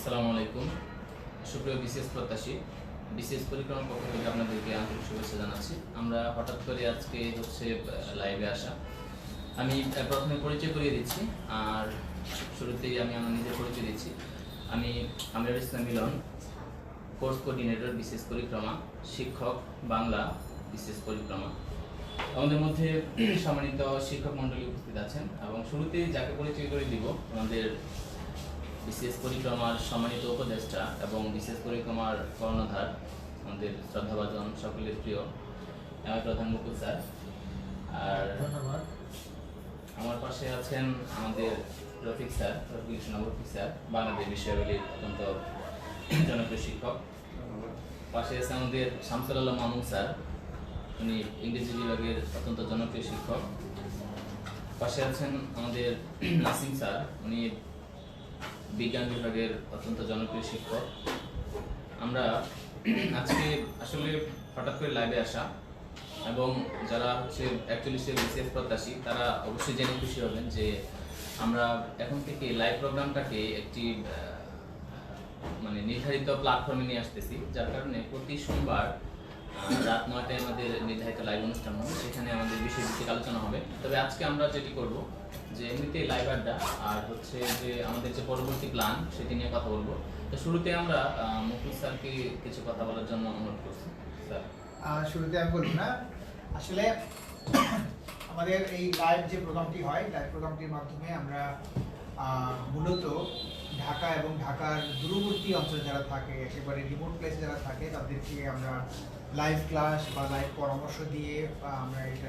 আসসালামু আলাইকুম সুপ্রিয় বিসিএস প্রত্যাশী বিসিএস পরিক্রমার পক্ষ থেকে আপনাদেরকে আন্তরিক শুভেচ্ছা জানাচ্ছি। আমরা হঠাৎ করে আজকে লাইভে আসা। আমি প্রথমে পরিচয় করিয়ে দিচ্ছি, আর শুরুতেই আমি আমার নিজের পরিচয় দিচ্ছি। আমি আমিরুল ইসলাম মিলন, কোর্স কোঅর্ডিনেটর বিসিএস পরিক্রমা, শিক্ষক বাংলা বিসিএস পরিক্রমা। আমাদের মধ্যে সম্মানিত শিক্ষক মণ্ডলী উপস্থিত আছেন এবং শুরুতেই যাকে পরিচয় করে দিব আমাদের বিসিএস পরিক্রমার সম্মানিত উপদেষ্টা এবং বিসিএস পরিক্রমার কর্ণধার আমাদের শ্রদ্ধাভাজন সকলের প্রিয় প্রধান মুকুল স্যার। আর ধন্যবাদ। আমার পাশে আছেন আমাদের রফিক স্যার, রফিক স্যার, বাংলাদেশ বিষয়াবলীর অত্যন্ত জনপ্রিয় শিক্ষক। পাশে আছে আমাদের শামসুল আলম মামুন স্যার, উনি ইংরেজি বিভাগের অত্যন্ত জনপ্রিয় শিক্ষক। পাশে আছেন আমাদের নাসিম স্যার, উনি বিজ্ঞান বিভাগের অত্যন্ত জনপ্রিয় শিক্ষক। আমরা আজকে আসলে হঠাৎ করে লাইভে আসা এবং যারা অ্যাকচুয়ালি বিসিএস প্রত্যাশী তারা অবশ্যই জেনে খুশি হবেন যে আমরা এখন থেকে লাইভ প্রোগ্রামটাকে একটি নির্ধারিত প্ল্যাটফর্মে নিয়ে আসতেছি, যার কারণে প্রতি সোমবার রাত 9টায় আমাদের নির্ধারিত লাইভ অনুষ্ঠান হবে, সেখানে আমাদের বিষয়ভিত্তিক আলোচনা হবে। তবে আজকে আমরা যেটি করব যে এমনিতেই লাইভ আড্ডা আর যে আমাদের যে পরবর্তী প্ল্যান সেটি নিয়ে কথা বলবো। তো শুরুতে আমরা মুকুল স্যারকে কিছু কথা বলার জন্য অনুরোধ করছি। স্যার শুরুতে আমি বলবো না, আসলে আমাদের এই লাইভ যে প্রোগ্রামটি হয়, লাইভ প্রোগ্রামটির মাধ্যমে আমরা মূলত ঢাকা এবং ঢাকার দূরবর্তী অঞ্চলে যারা থাকে, একেবারে রিমোট প্লেসে যারা থাকে, তাদেরকে আমরা লাইভ ক্লাস বা লাইভ পরামর্শ দিয়ে আমরা এটা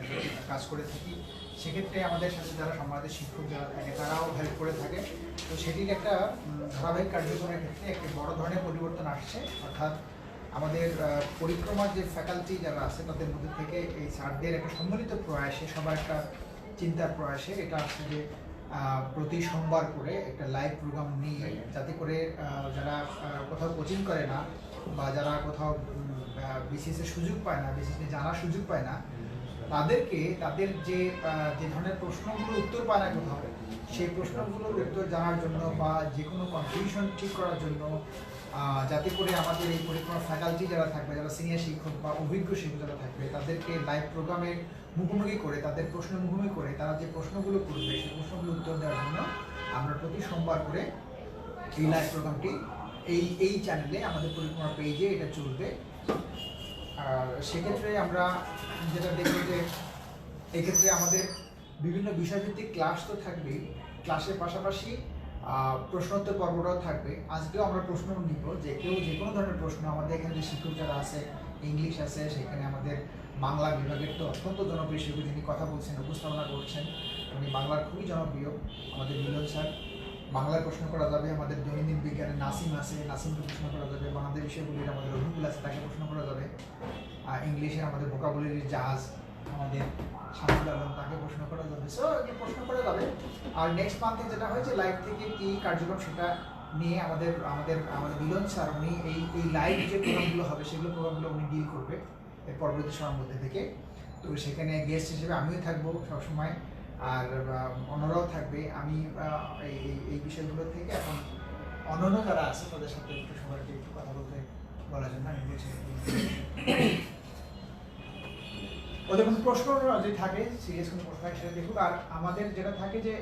কাজ করে থাকি। সেক্ষেত্রে আমাদের সাথে যারা সমাজের শিক্ষক যারা থাকে তারাও হেল্প করে থাকে। তো সেটির একটা ধারাবাহিক কার্যক্রমের ক্ষেত্রে একটি বড় ধরনের পরিবর্তন আসছে, অর্থাৎ আমাদের পরিক্রমার যে ফ্যাকাল্টি যারা আছে তাদের মধ্যে থেকে এই স্যারদের একটা সম্মিলিত প্রয়াসে, সবার একটা চিন্তার প্রয়াসে এটা আসছে যে প্রতি সোমবার করে একটা লাইভ প্রোগ্রাম নিয়ে, যাতে করে যারা কোথাও কোচিং করে না বা যারা কোথাও বিসিএস এর সুযোগ পায় না, বিসিএস নিয়ে জানার সুযোগ পায় না, তাদেরকে তাদের যে ধরনের প্রশ্নগুলোর উত্তর পায় না কোথাও, সেই প্রশ্নগুলোর উত্তর জানার জন্য বা যে কোনো কনফিউশন ঠিক করার জন্য, যাতে করে আমাদের এই পরিক্রমা ফ্যাকাল্টি যারা থাকবে, যারা সিনিয়র শিক্ষক বা অভিজ্ঞ শিক্ষক যারা থাকবে, তাদেরকে লাইভ প্রোগ্রামে মুখোমুখি করে, তাদের প্রশ্ন মুখোমুখি করে তারা যে প্রশ্নগুলো করবে সেই প্রশ্নগুলো উত্তর দেওয়ার জন্য আমরা প্রতি সোমবার করে এই লাইভ প্রোগ্রামটি এই চ্যানেলে আমাদের পরিক্রমা পেজে এটা চলবে। আর সেক্ষেত্রে আমরা যেটা দেখব যে এক্ষেত্রে আমাদের বিভিন্ন বিষয়ভিত্তিক ক্লাস তো থাকবেই, ক্লাসের পাশাপাশি প্রশ্নোত্তর পর্বটাও থাকবে। আজকেও আমরা প্রশ্ন নিব, যে কেউ যে কোনো ধরনের প্রশ্ন, আমাদের এখানে যে শিক্ষক যারা আছে, ইংলিশ আছে, সেখানে আমাদের বাংলা বিভাগের তো অত্যন্ত জনপ্রিয় শিক্ষক যিনি কথা বলছেন, উপস্থাপনা করছেন, উনি বাংলার খুবই জনপ্রিয় আমাদের মিলন স্যার। বাংলায় প্রশ্ন করা যাবে, আমাদের দৈনন্দিন বিজ্ঞানের নাসিম আছে, নাসিমকে প্রশ্ন করা যাবে, বাংলাদেশ বিষয়গুলির আমাদের রহিমুল আছে, তাকে প্রশ্ন করা যাবে, ইংলিশের আমাদের ভোকাবুলারির জাহাজ আমাদের শামসুল আলম, তাকে প্রশ্ন করা যাবে। সো প্রশ্ন করা যাবে। আর নেক্সট মান্থে যেটা হয়েছে লাইভ থেকে কি কার্যক্রম সেটা নিয়ে আমাদের আমাদের আমাদের মিলন স্যার উনি এই লাইভ যে প্রোগ্রামগুলো হবে সেগুলো প্রোগ্রামগুলো উনি ডিল করবে এর পরবর্তী সময়ের মধ্যে থেকে। তো সেখানে গেস্ট হিসেবে আমিও থাকবো সবসময়, আর অন্যরাও থাকবে। আমি এই বিষয়গুলো থেকে এখন অন্যান্য যারা আছে তাদের সাথে একটু সবাইকে একটু কথা বলতে বলার জন্য আমি বলছি। ওদের কোনো প্রশ্ন যে থাকে, সিরিয়াস কোনো প্রশ্ন থাকে সেটা দেখুক। আর আমাদের যেটা থাকে যে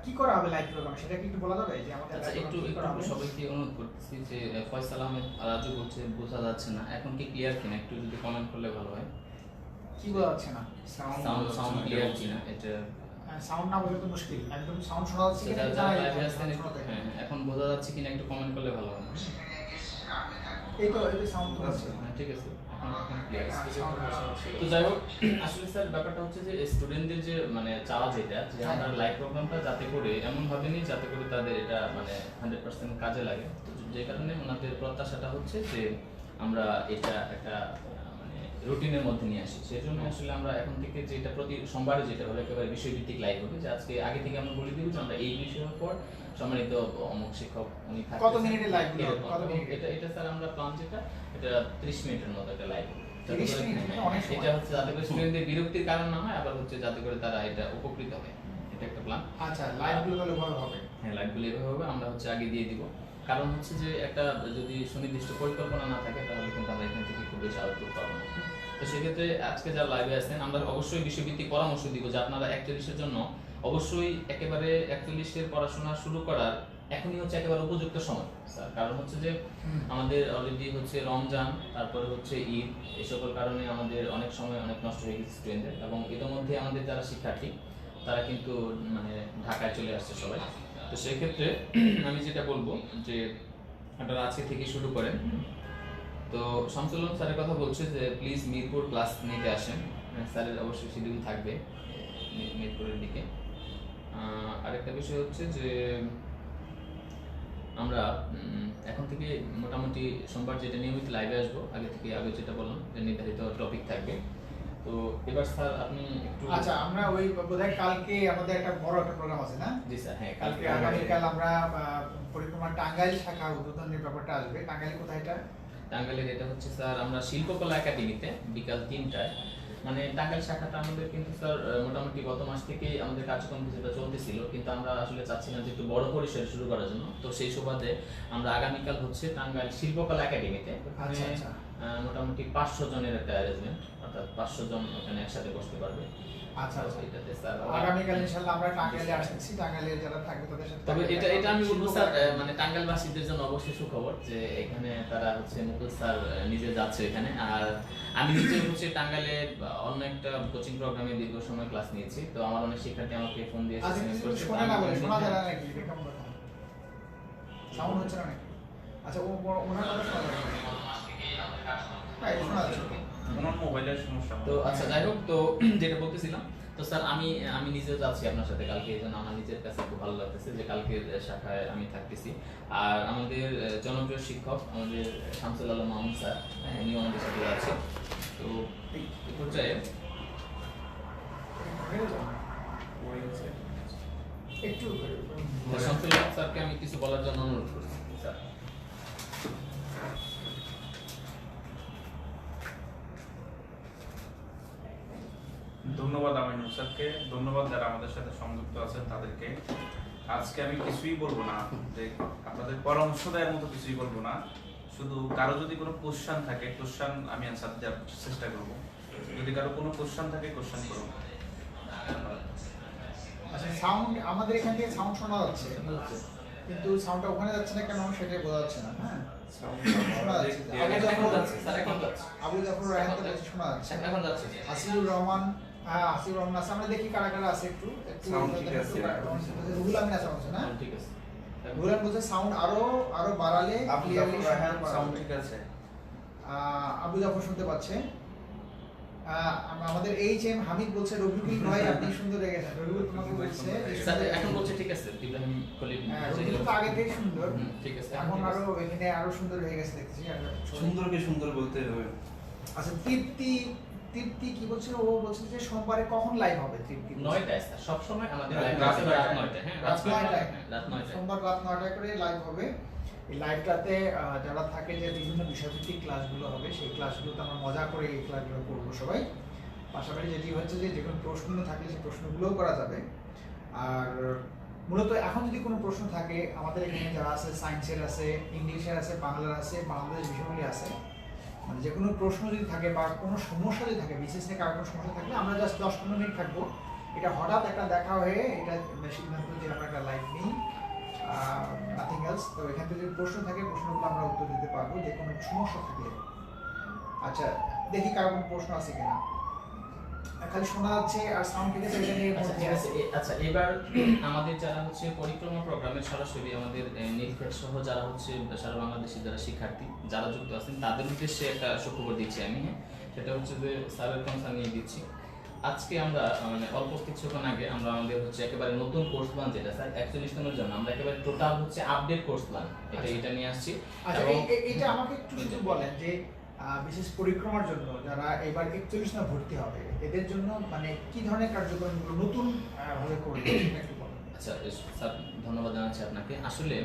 কি করা হবে লাইভ প্রোগ্রাম, সেটা কি একটু বলা যাবে যে আমাদের একটু সবাইকে অনুরোধ করতেছি যে ফয়সাল আহমেদ রাজু বলছে বোঝা যাচ্ছে না, এখন কি ক্লিয়ার কিনা একটু যদি কমেন্ট করলে ভালো হয়। কি বোঝা যাচ্ছে না? সাউন্ড ক্লিয়ার কিনা, এটা সাউন্ড না বোঝা তো মুশকিল, একদম সাউন্ড শোনা যাচ্ছে কিনা হ্যাঁ, এখন বোঝা যাচ্ছে কিনা একটু কমেন্ট করলে ভালো হয়। এই তো সাউন্ড তো আছে, ঠিক আছে। তো যাই হোক, আসলে স্যার ব্যাপারটা হচ্ছে যে স্টুডেন্টদের যে চাওয়া যেটা যে আমরা লাইভ প্রোগ্রামটা যাতে করে এমন ভাবে নিই যাতে করে তাদের এটা 100% কাজে লাগে। তো যে কারণে ওনাদের প্রত্যাশাটা হচ্ছে যে আমরা এটা একটা রুটিনের মধ্যে নিয়ে আসি। সেই জন্য আসলে আমরা এখন থেকে যেটা প্রতি সোমবারে যেটা হলো একেবারে বিষয়ভিত্তিক লাইভ হবে, যে আজকে আগে থেকে আমরা বলে দিব যে আমরা এই বিষয়ের পর সম্মানিত অমুক শিক্ষক উনি থাকবেন। কত মিনিটের লাইভ? এটা স্যার আমরা প্ল্যান যেটা এটা 30 মিনিটের মতো একটা লাইভ। 30 মিনিট অনেক সময়। এটা হচ্ছে যাতে করে স্টুডেন্টদের বিরক্তির কারণ না হয়, আবার হচ্ছে যাতে করে তারা এটা উপকৃত হয়, এটা একটা প্ল্যান। আচ্ছা, লাইভগুলো তাহলে ভালো হবে। হ্যাঁ, লাইভগুলো এভাবে হবে, আমরা হচ্ছে আগে দিয়ে দিব। কারণ হচ্ছে যে একটা যদি সুনির্দিষ্ট পরিকল্পনা না থাকে তাহলে কিন্তু আমরা এখান থেকে খুব বেশি আউটপুট পাবো না। তো সেক্ষেত্রে আজকে যারা লাইভে আছেন আমরা অবশ্যই বিষয়ভিত্তিক পরামর্শ দিব যে আপনারা 41-এর জন্য অবশ্যই একেবারে 41-এর পড়াশোনা শুরু করার এখনই হচ্ছে একেবারে উপযুক্ত সময় স্যার। কারণ হচ্ছে যে আমাদের অলরেডি হচ্ছে রমজান, তারপরে হচ্ছে ঈদ, এই সকল কারণে আমাদের অনেক সময় অনেক নষ্ট হয়ে গেছে স্টুডেন্টদের, এবং এর মধ্যে আমাদের যারা শিক্ষার্থী তারা কিন্তু মানে ঢাকায় চলে আসছে সবাই। তো সেই ক্ষেত্রে আমি যেটা বলবো যে আপনারা আজকে থেকে শুরু করেন। তো শামসুল আলম স্যারের কথা বলছে যে প্লিজ মিরপুর ক্লাস নিতে আসেন, স্যারের অবশ্যই শিডিউল থাকবে মিরপুরের দিকে। আরেকটা বিষয় হচ্ছে যে আমরা এখন থেকে মোটামুটি সোমবার যেটা নিয়মিত লাইভে আসবো, আগে যেটা বললাম যে নির্ধারিত টপিক থাকবে। তো এবার স্যার আপনি একটু আচ্ছা, আমরা ওই বোধহয় কালকে আমাদের একটা বড় একটা প্রোগ্রাম আছে না? জি স্যার, হ্যাঁ কালকে আগামীকাল আমরা পরিক্রমা টাঙ্গাইল শাখা উদ্বোধনের ব্যাপারটা আসবে। টাঙ্গাইল কোথায় এটা? টাঙ্গাইলের এটা হচ্ছে স্যার আমরা শিল্পকলা একাডেমিতে বিকাল 3টায়, মানে টাঙ্গাইল শাখাটা আমাদের কিন্তু স্যার মোটামুটি গত মাস থেকেই আমাদের কার্যক্রম কিছুটা চলতেছিল, কিন্তু আমরা আসলে চাচ্ছিলাম যে একটু বড় পরিসরে শুরু করার জন্য। তো সেই সুবাদে আমরা আগামীকাল হচ্ছে টাঙ্গাইল শিল্পকলা একাডেমিতে মোটামুটি 500 জনের একটা অ্যারেঞ্জমেন্ট, অর্থাৎ 500 জন ওখানে একসাথে বসতে পারবে। আচ্ছা, এটাতে স্যার আগামীকাল ইনশাআল্লাহ আমরা টাঙ্গাইলে আসছি। টাঙ্গাইলে যারা থাকবে তাদের সাথে, তবে এটা আমি বলবো স্যার, মানে টাঙ্গাইলবাসীদের জন্য অবশ্যই সুখবর যে এখানে তারা হচ্ছে মুকুল স্যার নিজে যাচ্ছে এখানে। আর আমি নিজে হচ্ছে টাঙ্গাইলে অন্য একটা কোচিং প্রোগ্রামে দীর্ঘ সময় ক্লাস নিয়েছি। তো আমার অনেক শিক্ষার্থী আমাকে ফোন দিয়ে শোনা না বলে শোনা যায় না নাকি? কেমন কথা, সাউন্ড হচ্ছে না নাকি? আচ্ছা, ওনার কথা শোনা যায় না, শোনা যাচ্ছে ওনার মোবাইলের সমস্যা। তো আচ্ছা যাই হোক, তো যেটা বলতেছিলাম, তো স্যার আমি নিজেও যাচ্ছি আপনার সাথে কালকে, এই জন্য আমার নিজের কাছে খুব ভালো লাগতেছে যে কালকের শাখায় আমি থাকতেছি। আর আমাদের জনপ্রিয় শিক্ষক আমাদের শামসুল আলম মামুন স্যার, উনিও আমাদের সাথে যাচ্ছে। তো এই পর্যায়ে একটু শামসুল আলম স্যারকে আমি কিছু বলার জন্য অনুরোধ করছি স্যার। ধন্যবাদ আমিনুল স্যারকে, ধন্যবাদ যারা আমাদের সাথে সংযুক্ত আছেন তাদেরকে। আজকে আমি কিছুই বলবো না, যে আপনাদের পরামর্শ দেওয়ার মতো কিছুই বলবো না। শুধু কারো যদি কোনো কোশ্চেন থাকে, কোশ্চেন আমি অ্যান্সার দেওয়ার চেষ্টা করবো। যদি কারো কোনো কোশ্চেন থাকে কোশ্চেন করুন। আচ্ছা, সাউন্ড আমাদের এখান থেকে সাউন্ড শোনা যাচ্ছে, কিন্তু সাউন্ডটা ওখানে যাচ্ছে না কেন সেটাই বোঝা যাচ্ছে না। হ্যাঁ, শোনা যাচ্ছে। আবু জাফর রায়হান তো শোনা যাচ্ছে। এখন যাচ্ছে আসিফুর রহমান, আসিফুর রহমান আছে। আমরা দেখি কারা কারা আছে একটু সাউন্ড ঠিক আছে। রুহুল আমিন আছে বলছে না? ঠিক আছে। রুহুল আমিন বলছে সাউন্ড আরো বাড়ালে ক্লিয়ারলি সাউন্ড ঠিক আছে। আবু জাফর শুনতে পাচ্ছে। আমাদের এইচএম হামিদ বলছে রবিকুল ভাই আপনি সুন্দর হয়ে গেছেন। রবিকুল তোমাকে বলছে স্যার এখন বলছে ঠিক আছে। ইব্রাহিম খলিল রবিকুল তো আগে থেকে সুন্দর, ঠিক আছে, এখন আরো এখানে আরো সুন্দর হয়ে গেছে দেখছি। সুন্দরকে সুন্দর বলতে হবে। আচ্ছা, তৃপ্তি কি বলছিল? ও বলছিল যে সোমবারে কখন লাইভ হবে? তৃপ্তি 9টায় স্যার, সব সময় আমাদের লাইভ রাত আছে রাত 9টায়। হ্যাঁ, রাত 9টায় সোমবার রাত 9টায় করে লাইভ হবে। এই লাইভটাতে যারা থাকে যে বিভিন্ন বিষয়ভিত্তিক ক্লাসগুলো হবে, সেই ক্লাসগুলোতে আমরা মজা করে এই ক্লাসগুলো করবো সবাই। পাশাপাশি যেটি হচ্ছে যে কোনো প্রশ্ন থাকলে সেই প্রশ্নগুলোও করা যাবে। আর মূলত এখন যদি কোনো প্রশ্ন থাকে, আমাদের এখানে যারা আছে সায়েন্সের আছে, ইংলিশের আছে, বাংলার আছে, বাংলাদেশ বিষয়গুলি আছে, মানে যে কোনো প্রশ্ন যদি থাকে বা কোনো সমস্যা যদি থাকে, বিশেষ করে কারো কোনো সমস্যা থাকলে আমরা জাস্ট 10-15 মিনিট থাকবো। এটা হঠাৎ একটা দেখা হয়ে এটা সিদ্ধান্ত যে আমরা একটা লাইভ নিই, নাথিং এলস। তো এখান থেকে যদি প্রশ্ন থাকে প্রশ্নগুলো আমরা উত্তর দিতে পারবো যে কোনো সমস্যা থাকলে। আচ্ছা, দেখি কারো কোনো প্রশ্ন আছে কিনা। খালি শোনা যাচ্ছে আর সাউন্ড ঠিক আছে, এটা নিয়ে মধ্যে আছে। আচ্ছা, এবার আমাদের যারা হচ্ছে পরিক্রমা প্রোগ্রামের সরাসরি আমাদের নীলক্ষেত সহ যারা হচ্ছে সারা বাংলাদেশের যারা শিক্ষার্থী যারা যুক্ত আছেন তাদের উদ্দেশ্যে একটা সুখবর দিচ্ছি আমি। সেটা হচ্ছে যে স্যারের কনসার্ন নিয়ে দিচ্ছি। আজকে আমরা মানে অল্প কিছুক্ষণ আগে আমরা আমাদের হচ্ছে একেবারে নতুন কোর্স প্ল্যান, যেটা স্যার 41 জনের জন্য আমরা একেবারে টোটাল হচ্ছে আপডেট কোর্স প্ল্যান এটা নিয়ে আসছি। আচ্ছা, এটা আমাকে একটু শুধু বলেন যে বিশেষ পরিক্রমার জন্য যারা এবার 41 না ভর্তি হবে এদের জন্য মানে কি ধরনের কার্যক্রমগুলো নতুন ভাবে করবে সেটা একটু বলেন। আচ্ছা স্যার, ধন্যবাদ জানাচ্ছি আপনাকে। আসলে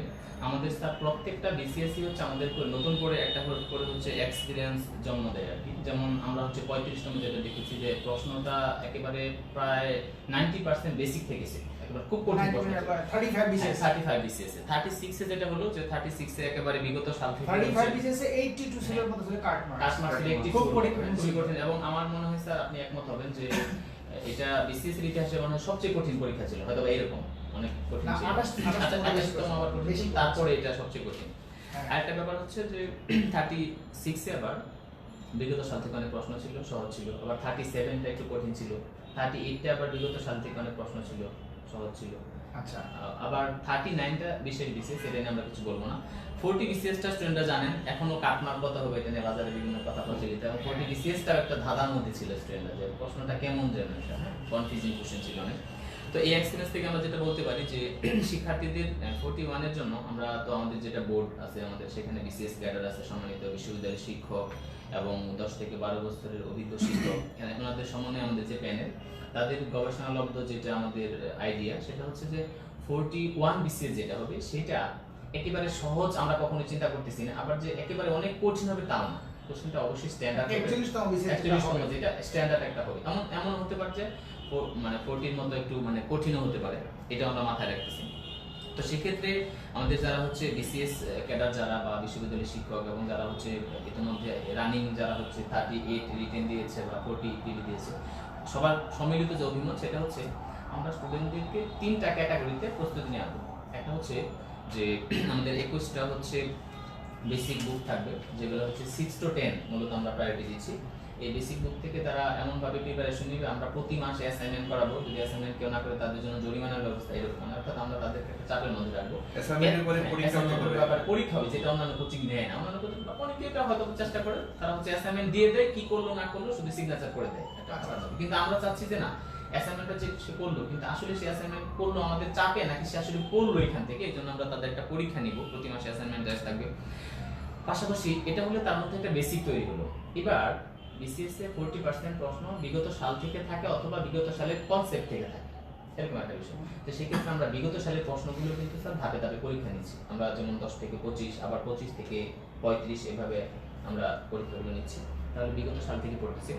আমাদের স্যার প্রত্যেকটা বিসিএসসি হচ্ছে আমাদের নতুন করে একটা করে হচ্ছে এক্সপিরিয়েন্স জন্ম দেয় আর কি। যেমন আমরা হচ্ছে 35 নম্বর যেটা দেখেছি যে প্রশ্নটা একেবারে প্রায় 90% বেসিক থেকেছে, একেবারে খুব কঠিন প্রশ্ন। 35 বিসিএস 35 বিসিএস 36 এ যেটা হলো যে 36 এ একেবারে বিগত সাল থেকে 35 বিসিএস 82 ছিলের মতো ছিল কাট কাট মার্কস খুব কঠিন খুবই কঠিন। এবং আমার মনে হয় স্যার আপনি একমত হবেন যে এটা বিসিএস এর ইতিহাসে মনে হয় সবচেয়ে কঠিন পরীক্ষা ছিল, হয়তো এরকম অনেক কঠিন ছিল। 28তম আবার কঠিন ছিল, তারপরে এটা সবচেয়ে কঠিন। আরেকটা ব্যাপার হচ্ছে যে 36 এ আবার বিগত সাল থেকে অনেক প্রশ্ন ছিল, সহজ ছিল। আবার 37টা একটু কঠিন ছিল। 38টা আবার বিগত সাল থেকে অনেক প্রশ্ন ছিল, সহজ ছিল। আচ্ছা, আবার 39টা বিশেষ বিসিএস, এটা নিয়ে আমরা কিছু বলবো না। 40 বিসিএসটা স্টুডেন্টরা জানেন, এখনো কাটমার কথা হবে, এটা নিয়ে বাজারে বিভিন্ন কথা প্রচলিত। এবং 40 বিসিএসটাও একটা ধাঁধার মধ্যে ছিল স্টুডেন্টরা, যে প্রশ্নটা কেমন যেন একটা কনফিউজিং কোশ্চেন ছিল অনেক। তো এই এক্সপিরিয়েন্স থেকে আমরা যেটা বলতে পারি যে শিক্ষার্থীদের 41 এর জন্য আমরা তো আমাদের যেটা বোর্ড আছে আমাদের, সেখানে বিসিএস ক্যাডার আছে, সম্মানিত বিশ্ববিদ্যালয়ের শিক্ষক এবং 10 থেকে 12 বছরের অভিজ্ঞ শিক্ষক, ওনাদের সমন্বয়ে আমাদের যে প্যানেল, তাদের গবেষণালব্ধ যেটা আমাদের আইডিয়া, সেটা হচ্ছে যে 41 বিসিএস যেটা হবে সেটা একেবারে সহজ আমরা কখনো চিন্তা করতেছি না, আবার যে একেবারে অনেক কঠিন হবে তাও না। কোশ্চেনটা অবশ্যই স্ট্যান্ডার্ড হবে, 41তম বিসিএস 41তম যেটা স্ট্যান্ডার্ড একটা হবে। এমন হতে পারে যে মানে 40 এর মতো একটু মানে কঠিনও হতে পারে, এটা আমরা মাথায় রাখতেছি। তো সেক্ষেত্রে আমাদের যারা হচ্ছে বিসিএস ক্যাডার যারা বা বিশ্ববিদ্যালয়ের শিক্ষক এবং যারা হচ্ছে ইতিমধ্যে রানিং যারা হচ্ছে 38 রিটেন দিয়েছে বা 40 পিডি দিয়েছে, সবার সম্মিলিত যে অভিমত সেটা হচ্ছে আমরা স্টুডেন্টদেরকে 3টা ক্যাটাগরিতে প্রস্তুতি নেওয়া হবে। একটা হচ্ছে যে আমাদের 21টা হচ্ছে বেসিক বুক থাকবে, যেগুলো হচ্ছে 6 to 10 মূলত আমরা প্রায়োরিটি দিচ্ছি। এই বেসিক বুক থেকে তারা এমনভাবে প্রিপারেশন নেবে, আমরা প্রতি মাসে অ্যাসাইনমেন্ট করাবো, যদি অ্যাসাইনমেন্ট কেউ না করে তাদের জন্য জরিমানার ব্যবস্থা এরকম, অর্থাৎ আমরা তাদেরকে একটা চাপের মধ্যে রাখবো। অ্যাসাইনমেন্টের পরে পরীক্ষা হবে, পরীক্ষা হবে, যেটা অন্যান্য কোচিং নেয় না। অন্যান্য কোচিং অনেকে এটা হয়তো চেষ্টা করে, তারা হচ্ছে অ্যাসাইনমেন্ট দিয়ে দেয়, কি করলো না করলো শুধু সিগনেচার করে দেয়। কিন্তু আমরা চাচ্ছি যে না, অ্যাসাইনমেন্টটা যে সে করলো, কিন্তু আসলে সে অ্যাসাইনমেন্ট করলো আমাদের চাপে নাকি সে আসলে করলো এখান থেকে, এই জন্য আমরা তাদের একটা পরীক্ষা নিব, প্রতি মাসে অ্যাসাইনমেন্ট দেওয়া থাকবে। পাশাপাশি এটা হলে তার মধ্যে একটা বেসিক তৈরি হলো। এবার বিসিএস এ 40% প্রশ্ন বিগত সাল থেকে থাকে অথবা বিগত সালের কনসেপ্ট থেকে থাকে, এরকম একটা বিষয়। তো সেক্ষেত্রে আমরা বিগত সালের প্রশ্নগুলো কিন্তু স্যার ধাপে ধাপে পরীক্ষা নিচ্ছি। আমরা যেমন 10 থেকে 25, আবার 25 থেকে 35 এভাবে আমরা পরীক্ষাগুলো নিচ্ছি, তাহলে বিগত সাল থেকে পড়তেছি।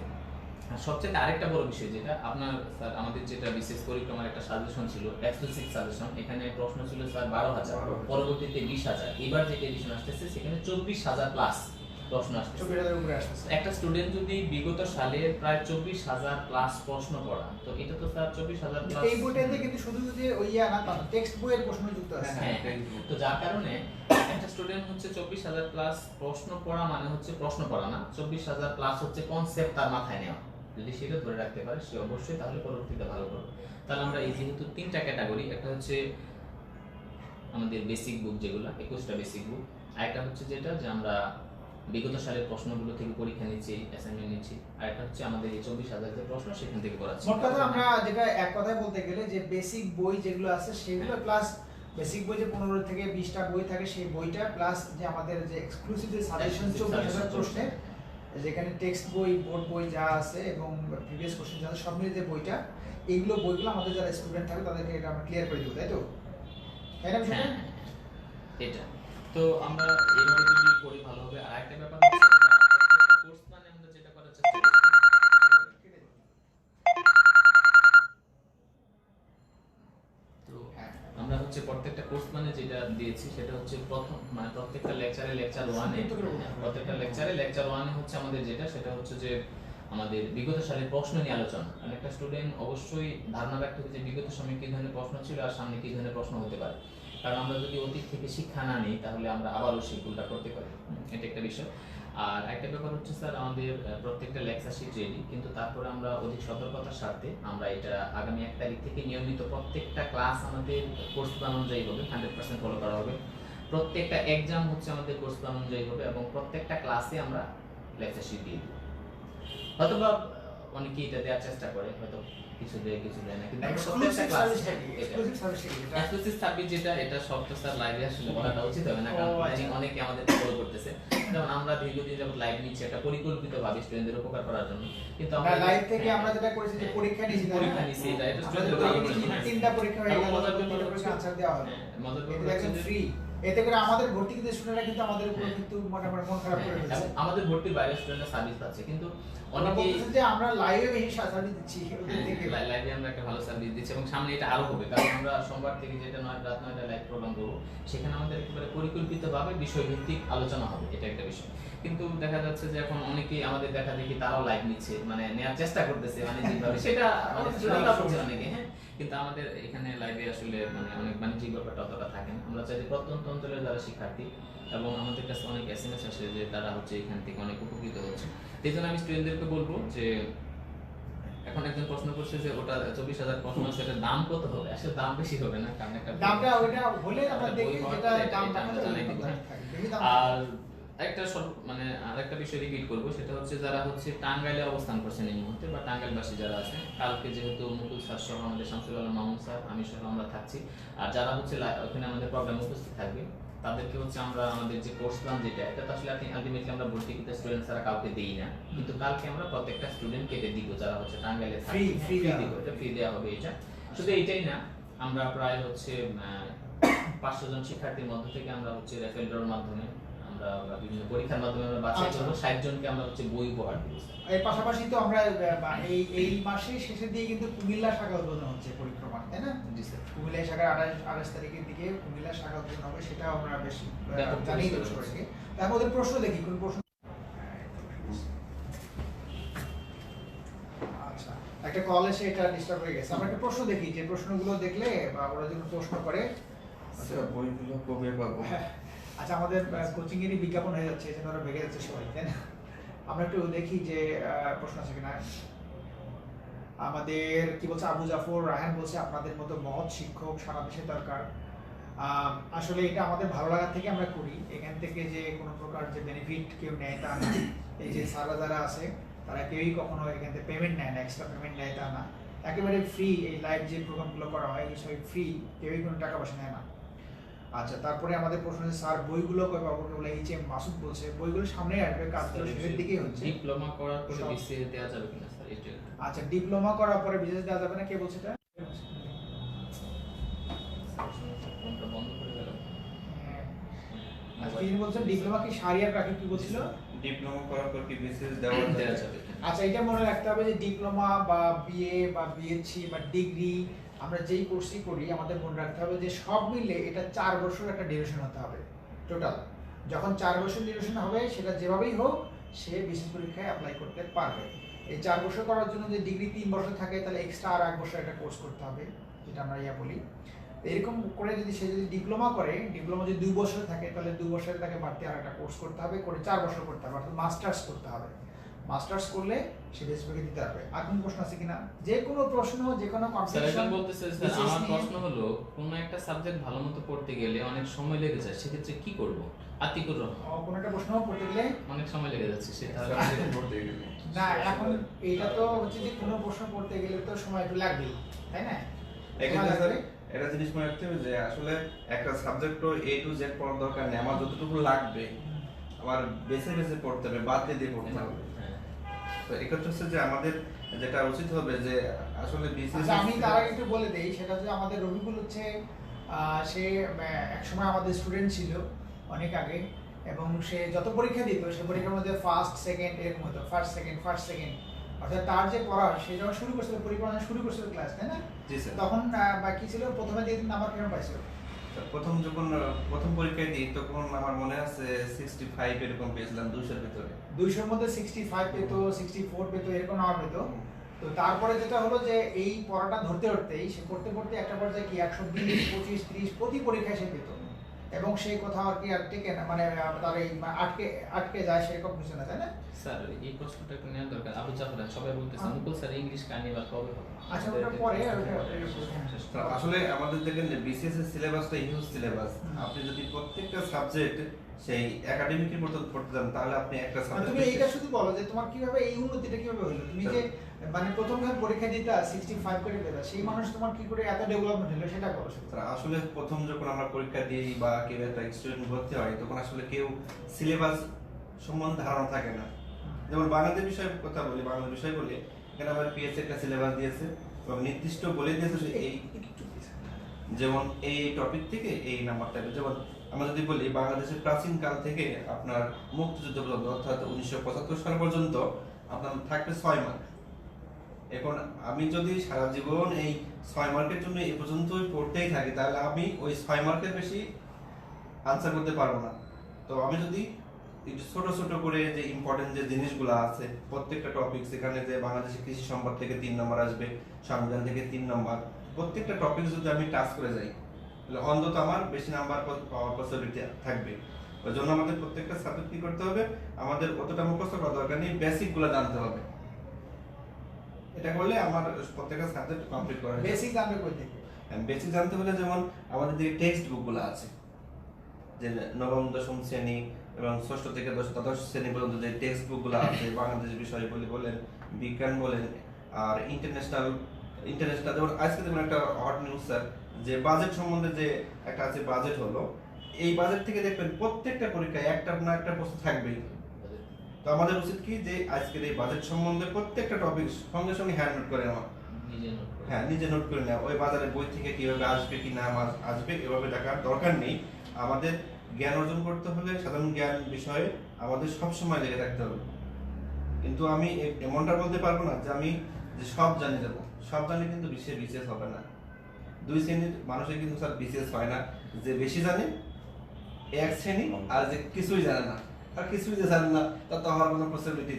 আর সবচেয়ে আরেকটা বড় বিষয় যেটা আপনার স্যার, আমাদের যেটা বিশেষ পরিক্রমার একটা সাজেশন ছিল, এক্সক্লুসিভ সাজেশন, এখানে প্রশ্ন ছিল স্যার 12,000, পরবর্তীতে 20,000, এবার যেটা এডিশন আসতেছে সেখানে 24,000 প্লাস প্রশ্ন আসতেছে। 24,000 উপরে আসতেছে। একটা স্টুডেন্ট যদি বিগত সালের প্রায় 24,000 প্লাস প্রশ্ন পড়া, তো এটা তো স্যার 24,000 প্লাস। এই বইটাতে কিন্তু শুধু যে ওই না, টেক্সট বইয়ের প্রশ্ন যুক্ত আছে। হ্যাঁ, তো যার কারণে একটা স্টুডেন্ট হচ্ছে 24,000 প্লাস প্রশ্ন পড়া মানে হচ্ছে প্রশ্ন পড়া না, 24,000 প্লাস হচ্ছে কনসেপ্ট তার মাথায় নেওয়া। যদি সেটা ধরে রাখতে পারে সে অবশ্যই তাহলে পরবর্তীতে ভালো করবে। তাহলে আমরা এই যেহেতু 3টা ক্যাটাগরি, একটা হচ্ছে আমাদের বেসিক বুক যেগুলো 21টা বেসিক বুক, আরেকটা হচ্ছে যেটা যে আমরা বিগত সালের প্রশ্নগুলো থেকে পরীক্ষা নিচ্ছি, অ্যাসাইনমেন্ট নিচ্ছি, আর একটা হচ্ছে আমাদের এই 24,000 যে প্রশ্ন সেখান থেকে পড়াচ্ছি। মোট কথা আমরা যেটা এক কথায় বলতে গেলে যে বেসিক বই যেগুলো আছে সেগুলো প্লাস বেসিক বই যে 15 থেকে 20টা বই থাকে সেই বইটা, প্লাস যে আমাদের যে এক্সক্লুসিভ যে সাজেশন 24,000 প্রশ্নের, যেখানে টেক্সট বই, বোর্ড বই যা আছে এবং প্রিভিয়াস কোশ্চেন যা আছে সব মিলিয়ে যে বইটা, এইগুলো বইগুলো আমাদের যারা স্টুডেন্ট থাকে তাদেরকে এটা আমরা ক্লিয়ার করে দেবো, তাই তো? তাই না বিষয়টা? এটা তো আমরা এইভাবে যদি করি ভালো হবে। আর একটা ব্যাপার হচ্ছে আমরা প্রত্যেকটা কোর্স মানে আমরা যেটা করার চেষ্টা করছি, তো আমরা হচ্ছে প্রত্যেকটা কোর্স মানে যেটা দিয়েছি সেটা হচ্ছে প্রথম মানে প্রত্যেকটা লেকচারে লেকচার 1 এ, প্রত্যেকটা লেকচারে লেকচার 1 এ হচ্ছে আমাদের যেটা সেটা হচ্ছে যে আমাদের বিগত সালের প্রশ্ন নিয়ে আলোচনা। কারণ একটা স্টুডেন্ট অবশ্যই ধারণা রাখতে হবে যে বিগত সময়ে কি ধরনের প্রশ্ন ছিল আর সামনে কি ধরনের প্রশ্ন হতে পারে। কারণ আমরা যদি অতীত থেকে শিক্ষা না নিই তাহলে আমরা আবারও সেই ভুলটা করতে পারি, এটা একটা বিষয়। আর একটা ব্যাপার হচ্ছে স্যার, আমাদের প্রত্যেকটা লেকচার শিট রেডি, কিন্তু তারপরে আমরা অধিক সতর্কতার সাথে আমরা এটা আগামী 1 তারিখ থেকে নিয়মিত প্রত্যেকটা ক্লাস আমাদের কোর্স প্ল্যান অনুযায়ী হবে, 100% ফলো করা হবে। প্রত্যেকটা এক্সাম হচ্ছে আমাদের কোর্স প্ল্যান অনুযায়ী হবে এবং প্রত্যেকটা ক্লাসে আমরা লেকচার শিট দিয়ে দেব। হয়তোবা অনেকেই এটা দেওয়ার চেষ্টা করে, হয়তো কিছু দেয় কিছু দেয় না, কিন্তু এক্সক্লুসিভ সার্ভিস থাকে, এটা এক্সক্লুসিভ সার্ভিস এটা এক্সক্লুসিভ সার্ভিস যেটা, এটা সব তো স্যার লাইভে আসলে বলাটা উচিত হবে না, কারণ ও, আচ্ছা। অনেকে আমাদের ফলো করতেছে। যেমন আমরা দীর্ঘদিন যাবত লাইভ নিচ্ছি একটা পরিকল্পিতভাবে স্টুডেন্টদের উপকার করার জন্য, কিন্তু আমরা লাইভ থেকে হ্যাঁ, আমরা যেটা করেছি যে পরীক্ষা নিয়েছি, তাই না? পরীক্ষা নিছি, এটা আমাদের স্টুডেন্টদের পরীক্ষা তিনটা পরীক্ষা হয়ে গেল, মজার তিনটা ব্যাপার পরীক্ষা আনসার দেওয়া হলো, মজার এটা ব্যাপার একদম হচ্ছে যে- ফ্রি। এতে করে আমাদের ভর্তি কিন্তু স্টুডেন্টরা কিন্তু আমাদের উপর হ্যাঁ। কিন্তু মোটামুটি মন খারাপ করে এবং ফেলছে। আমাদের ভর্তির বাইরে স্টুডেন্টরা সার্ভিস পাচ্ছে, কিন্তু ওরা অনেকেই বলতেছে যে আমরা লাইভে বেশি সার্ভিস দিচ্ছি ওদের থেকে। লাইভে আমরা একটা ভালো সার্ভিস দিচ্ছি এবং সামনে এটা আরো হবে, কারণ আমরা সোমবার থেকে যেটা রাত 9টায় লাইভ প্রোগ্রাম করবো, সেখানে আমাদের একেবারে পরিকল্পিতভাবে বিষয়ভিত্তিক আলোচনা হবে, এটা একটা বিষয়। কিন্তু দেখা যাচ্ছে যে এখন অনেকেই আমাদের দেখা দেখি তারাও লাইভ নিচ্ছে, মানে নেওয়ার চেষ্টা করতেছে, মানে যেভাবে সেটা মানে স্টুডেন্টরা বলছে অনেকে, হ্যাঁ, কিন্তু আমাদের এখানে লাইভে আসলে মানে অনেক বাণিজ্যিক ব্যাপারটা অতটা থাকে না। আমরা চাই যে প্রত্যন্ত অঞ্চলের যারা শিক্ষার্থী, এবং আমাদের কাছে অনেক এসএমএস আসে যে তারা হচ্ছে এখান থেকে অনেক উপকৃত হচ্ছে। এই জন্য আমি স্টুডেন্টদেরকে বলবো যে এখন একজন প্রশ্ন করছে যে ওটা 24,000 প্রশ্ন আছে, এটার দাম কত হবে? আসলে দাম বেশি হবে না, কারণ একটা দামটা ওইটা হলে আমরা একটা দেখি বই যেটা পাওয়া যায়, দাম এটা আমরা জানাই দিব, হ্যাঁ। দেখি দাম। আর একটা মানে আরেকটা বিষয় রিপিট করবো, সেটা হচ্ছে যারা হচ্ছে টাঙ্গাইলে অবস্থান করছেন এই মুহূর্তে, বা টাঙ্গাইলবাসী যারা আছেন, কালকে যেহেতু মুকুল স্যার সহ আমাদের শামসুল আলম মামুন স্যার, আমি সহ আমরা থাকছি, আর যারা হচ্ছে ওখানে আমাদের প্রোগ্রামে উপস্থিত থাকবে তাদেরকে হচ্ছে আমরা আমাদের যে কোর্স প্ল্যান যেটা, এটা তো আসলে আলটিমেটলি আমরা ভর্তিকৃত স্টুডেন্ট ছাড়া কাউকে দেই না, কিন্তু কালকে আমরা প্রত্যেকটা স্টুডেন্ট কেটে দিব যারা হচ্ছে টাঙ্গাইলে Free দেওয়া দিব, এটা ফ্রি দেওয়া হবে। এটা শুধু এইটাই না, আমরা প্রায় হচ্ছে 500 জন শিক্ষার্থীর মধ্য থেকে আমরা হচ্ছে রেফারেল ড্রর মাধ্যমে আমরা বিভিন্ন পরীক্ষার মাধ্যমে আমরা বাছাই আচ্ছা। করব, 60 জনকে আমরা হচ্ছে বই উপহার দিব। এর পাশাপাশি তো আমরা এই মাসের শেষের দিকে কিন্তু কুমিল্লা শাখা উদ্বোধন হচ্ছে পরিক্রমা, তাই না? জি স্যার। কুমিল্লা শাখার 28 তারিখের দিকে কুমিল্লা শাখা উদ্বোধন হবে, সেটাও আমরা বেশ ব্যাপক জানিয়ে দেবো পরিসরে সবাইকে। তার মধ্যে প্রশ্ন দেখি কোন প্রশ্ন। আচ্ছা, একটা কল এসে এটা ডিস্টার্ব হয়ে গেছে। আমরা একটা প্রশ্ন দেখি, যে প্রশ্নগুলো দেখলে বা ওরা যদি প্রশ্ন করে। আচ্ছা, বইগুলো কবে পাবো? আচ্ছা, আমাদের কোচিং এরই বিজ্ঞাপন হয়ে যাচ্ছে, এই জন্য ওরা ভেঙে যাচ্ছে সবাই, তাই না? আমরা একটু দেখি যে প্রশ্ন আছে কিনা। আমাদের কি বলছে আবু জাফর রায়হান বলছে আপনাদের মতো মহৎ শিক্ষক সারা দেশে দরকার। আসলে এটা আমাদের ভালো লাগা থেকে আমরা করি, এখান থেকে যে কোনো প্রকার যে বেনিফিট কেউ নেয় তা না। এই যে স্যাররা যারা আছে তারা কেউই কখনো এখান থেকে পেমেন্ট নেয় না, এক্সট্রা পেমেন্ট নেয় তা না, একেবারে ফ্রি। এই লাইভ যে প্রোগ্রামগুলো করা হয় এই সবই ফ্রি, কেউই কোনো টাকা পয়সা নেয় না। আচ্ছা, তারপরে আমাদের প্রশ্ন হচ্ছে স্যার বইগুলো কবে পাবো? বলে এইচ.এম. মাসুদ বলছে বইগুলো সামনেই আসবে, কাজগুলো শেষের দিকেই হচ্ছে। ডিপ্লোমা করার পরে সব- বিসিএস দেওয়া যাবে কিনা স্যার? এটা আচ্ছা, ডিপ্লোমা করার পরে বিশেষ দেওয়া যাবে না, কে বলছে এটা? ফোনটা বন্ধ করে গেল। আচ্ছা, তিনি বলছেন ডিপ্লোমা কি সারিয়ার রাখি, কি বলছিল? ডিপ্লোমা করার পর কি বিসিএস দেওয়া দেওয়া যাবে? যাবে। আচ্ছা, এটা মনে রাখতে হবে যে ডিপ্লোমা বা বিএ বা বিএসসি বা ডিগ্রি আমরা যেই কোর্সই করি, আমাদের মনে রাখতে হবে যে সব মিলে এটা 4 বছর একটা ডিউরেশন হতে হবে টোটাল। যখন 4 বছর ডিউরেশন হবে, সেটা যেভাবেই হোক সে বিশেষ পরীক্ষায় অ্যাপ্লাই করতে পারবে। এই 4 বছর করার জন্য যে ডিগ্রি 3 বছর থাকে, তাহলে এক্সট্রা আর 1 বছর একটা কোর্স করতে হবে, যেটা আমরা বলি। তো এরকম করে যদি সে যদি ডিপ্লোমা করে, ডিপ্লোমা যদি 2 বছর থাকে, তাহলে 2 বছরে তাকে বাড়তি আর একটা কোর্স করতে হবে, করে 4 বছর করতে হবে, অর্থাৎ মাস্টার্স করতে হবে। মাস্টার্স করলে সে বেসিকে দিতে পারবে। আর কোনো প্রশ্ন আছে কিনা? যে কোনো প্রশ্ন, যে কোনো স্যার কম্পিটিশন একজন বলতেছে স্যার আমার প্রশ্ন হলো কোন একটা সাবজেক্ট ভালোমতো পড়তে গেলে অনেক সময় লেগে যায়, সেক্ষেত্রে কি করব? আতিকুর রহমান, কোনো একটা প্রশ্ন পড়তে গেলে অনেক সময় লেগে যাচ্ছে সেটা সাবজেক্ট পড়তে গেলে। না, এখন এইটা তো হচ্ছে যে কোনো প্রশ্ন পড়তে গেলে তো সময় একটু লাগবেই, তাই না? এখানে সময় স্যার লাগবে। এটা জিনিস মনে রাখতে হবে যে আসলে একটা সাবজেক্টও A to Z পড়ার দরকার নেই, আমার যতটুকু লাগবে আমার বেছে বেছে পড়তে হবে, বাদ দিয়ে পড়তে হবে। হ্যাঁ। তো এক্ষেত্রে হচ্ছে যে আমাদের যেটা উচিত হবে যে আসলে বিসিএস আচ্ছা, আমি তার আগে একটু বলে দেই, সেটা হচ্ছে আমাদের রবিকুল হচ্ছে সে একসময় আমাদের স্টুডেন্ট ছিল অনেক আগে, এবং সে যত পরীক্ষা দিত সে পরীক্ষার মধ্যে ফার্স্ট সেকেন্ড এরকম হতো, ফার্স্ট সেকেন্ড, অর্থাৎ তার যে পড়া সে যখন শুরু করছিল পরীক্ষা শুরু করছিল ক্লাস, তাই না? জি স্যার। তখন বাকি ছিল প্রথমে দিয়ে নাম্বার কেমন পাইছিল? যখন প্রথম পরীক্ষায় দিই তখন আমার মনে আছে 65 এরকম পেয়েছিলাম 200 এর ভিতরে। 200-র মধ্যে 65 পেত, 64 পেত, এরকম নাম্বার পেত। তো তারপরে যেটা হলো যে এই পড়াটা ধরতেই সে পড়তে একটা পর্যায়ে কি 120, 25, 30 প্রতি পরীক্ষায় সে পেত, এবং সেই কোথাও আর কি আর টিকে না, মানে তার এই আটকে যায় সেরকম কিছু না, তাই না? স্যার এই প্রশ্নটা একটু নেওয়া দরকার। আবু জাফর সবাই বলতেছে মুকুল স্যার ইংলিশ কার্নিভাল কবে হবে? আচ্ছা, ওটা পরে স্যার, আসলে আমাদের দেখেন যে বিসিএস এর সিলেবাসটা হিউজ সিলেবাস। আপনি যদি প্রত্যেকটা সাবজেক্ট সেই একাডেমিকের মতো পড়তে যান তাহলে আপনি একটা তুমি সাবজেক্ট এইটা শুধু বলো যে তোমার কিভাবে এই উন্নতিটা কিভাবে হলো, তুমি যে মানে প্রথম যখন পরীক্ষা দিতে 65 করে পেলা, সেই মানুষ তোমার কি করে এত ডেভেলপমেন্ট হলো সেটা বলো। স্যার আসলে প্রথম যখন আমরা পরীক্ষা দিই বা কেউ একটা স্টুডেন্ট ভর্তি হয় তখন আসলে কেউ সিলেবাস সম্বন্ধে ধারণা থাকে না। যেমন বাংলাদেশ বিষয়ের কথা বলি, বাংলা বিষয় বলি, এখানে আমার পিএসসি একটা সিলেবাস দিয়েছে এবং নির্দিষ্ট বলে দিয়েছে যে এই যেমন এই টপিক থেকে এই নাম্বার থাকবে। যেমন আমরা যদি বলি বাংলাদেশের প্রাচীন কাল থেকে আপনার মুক্তিযুদ্ধ পর্যন্ত অর্থাৎ 1975 সাল পর্যন্ত আপনার থাকবে 6 মার্ক। এখন আমি যদি সারা জীবন এই 6 মার্কের জন্য এই পর্যন্তই পড়তেই থাকি তাহলে আমি ওই 6 মার্কের বেশি আনসার করতে পারবো না। তো আমি যদি একটু ছোট ছোট করে যে ইম্পর্টেন্ট যে জিনিসগুলো আছে প্রত্যেকটা টপিক, সেখানে যে বাংলাদেশের কৃষি সম্পদ থেকে 3 নম্বর আসবে, সংবিধান থেকে 3 নম্বর, প্রত্যেকটা টপিক যদি আমি টাচ করে যাই তাহলে অন্তত আমার বেশি নাম্বার পাওয়ার পসিবিলিটি থাকবে। ওই জন্য আমাদের প্রত্যেকটা সাবজেক্ট কি করতে হবে, আমাদের অতটা মুখস্থ করা দরকার নেই, বেসিকগুলো জানতে হবে। এটা করলে আমার প্রত্যেকটা সাবজেক্ট কমপ্লিট করা যাবে। বেসিক জানবে কই থেকে? বেসিক জানতে হলে যেমন আমাদের যে টেক্সট বুকগুলো আছে, যে নবম দশম শ্রেণী এবং ষষ্ঠ থেকে দ্বাদশ শ্রেণী পর্যন্ত যে টেক্সট বুকগুলো আছে, বাংলাদেশ বিষয় বলেন, বিজ্ঞান বলেন, আর ইন্টারন্যাশনাল যেমন আজকে যেমন একটা হট নিউজ স্যার, যে বাজেট সম্বন্ধে যে একটা আছে, বাজেট হলো, এই বাজেট থেকে দেখবেন প্রত্যেকটা পরীক্ষায় একটা না একটা প্রশ্ন থাকবেই। তো আমাদের উচিত কি যে আজকের এই বাজেট সম্বন্ধে প্রত্যেকটা টপিক সঙ্গে সঙ্গে হ্যান্ড নোট করে নেওয়া। হ্যাঁ, নিজে নোট করে নেওয়া। ওই বাজারে বই থেকে কিভাবে আসবে কি না আসবে এভাবে দেখার দরকার নেই। আমাদের জ্ঞান অর্জন করতে হলে সাধারণ জ্ঞান বিষয়ে আমাদের সব সময় লেগে থাকতে হবে। কিন্তু আমি এমনটা বলতে পারবো না যে আমি যে সব জানি যাবো, সব জানি কিন্তু বিশেষ হবে না। 2 শ্রেণীর মানুষের কিন্তু স্যার বিশেষ হয় না, যে বেশি জানে এক শ্রেণী, আর যে কিছুই জানে না, আর কিছুই যে জানে না তা তো হওয়ার কোনো পসিবিলিটি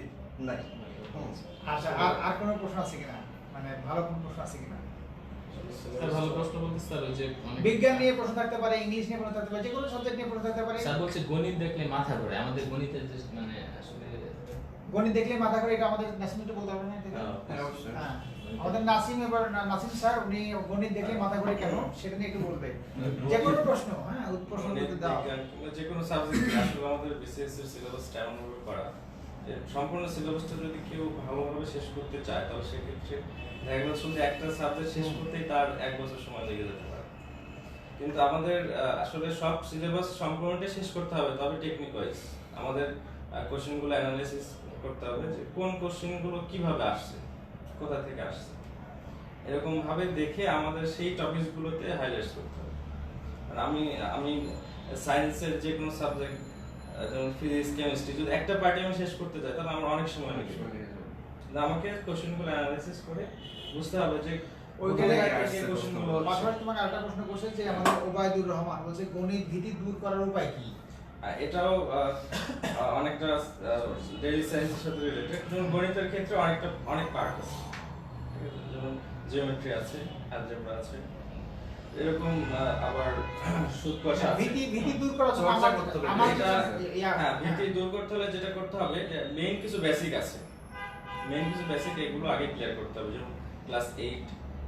নাই। আচ্ছা, আর কোনো প্রশ্ন আছে কিনা, মানে ভালো কোনো প্রশ্ন আছে কিনা? স্যার ভালো প্রশ্ন বলতে স্যার ওই যে বিজ্ঞান নিয়ে প্রশ্ন থাকতে পারে, ইংলিশ নিয়ে প্রশ্ন থাকতে পারে, যে কোনো সাবজেক্ট নিয়ে প্রশ্ন থাকতে পারে। স্যার বলছে গণিত দেখলে মাথা ঘোরে, আমাদের গণিতের যে মানে আসলে গণিত দেখলে মাথা করে, এটা আমাদের নাসিমকে বলতে হবে না? হ্যাঁ, অবশ্যই। হ্যাঁ, আমাদের নাসিম স্যার উনি গণিত দেখলে মাথা করে কেন সেটা নিয়ে একটু বলবে। যে কোনো প্রশ্ন, হ্যাঁ, প্রশ্ন করতে দাও। যে কোনো সাবজেক্ট আসলে আমাদের বিসিএস এর সিলেবাসটা এমন ভাবে করা যে সম্পূর্ণ সিলেবাসটা যদি কেউ ভালোভাবে শেষ করতে চায় তাহলে সেক্ষেত্রে দেখা গেল শুধু একটা সাবজেক্ট শেষ করতেই তার 1 বছর সময় লেগে যেতে পারে। কিন্তু আমাদের আসলে সব সিলেবাস সম্পূর্ণটা শেষ করতে হবে, তবে টেকনিক ওয়াইজ আমাদের কোশ্চেনগুলো অ্যানালাইসিস করতে হবে যে কোন কোশ্চেনগুলো কিভাবে আসছে, কোথা থেকে আসছে, এরকম ভাবে দেখে আমাদের সেই টপিকসগুলোতে হাইলাইট করতে হবে। আর আমি সায়েন্সের যে কোনো সাবজেক্ট যেমন ফিজিক্স, কেমিস্ট্রি যদি একটা পার্টি আমি শেষ করতে চাই তাহলে আমার অনেক সময় লেগে যাবে। আমাকে কোশ্চেনগুলো অ্যানালাইসিস করে বুঝতে হবে যে ওইখানে যে কোশ্চেনগুলো পাশাপাশি তোমাকে আরেকটা প্রশ্ন করছে যে আমাদের ওবায়দুর রহমান বলছে গণিত ভীতি দূর করার উপায় কি? এটাও অনেকটা ডেইলি সায়েন্সের সাথে রিলেটেড। যেমন গণিতের ক্ষেত্রে অনেক পার্ট আছে, ঠিক আছে? যেমন জিওমেট্রি আছে, অ্যালজেব্রা আছে, এরকম আবার সুদ কষা আছে। ভীতি দূর করার জন্য চর্চা করতে হবে। হ্যাঁ, ভীতি দূর করতে হলে যেটা করতে হবে যে মেইন কিছু বেসিক আছে, মেইন কিছু বেসিক এগুলো আগে ক্লিয়ার করতে হবে। যেমন ক্লাস 8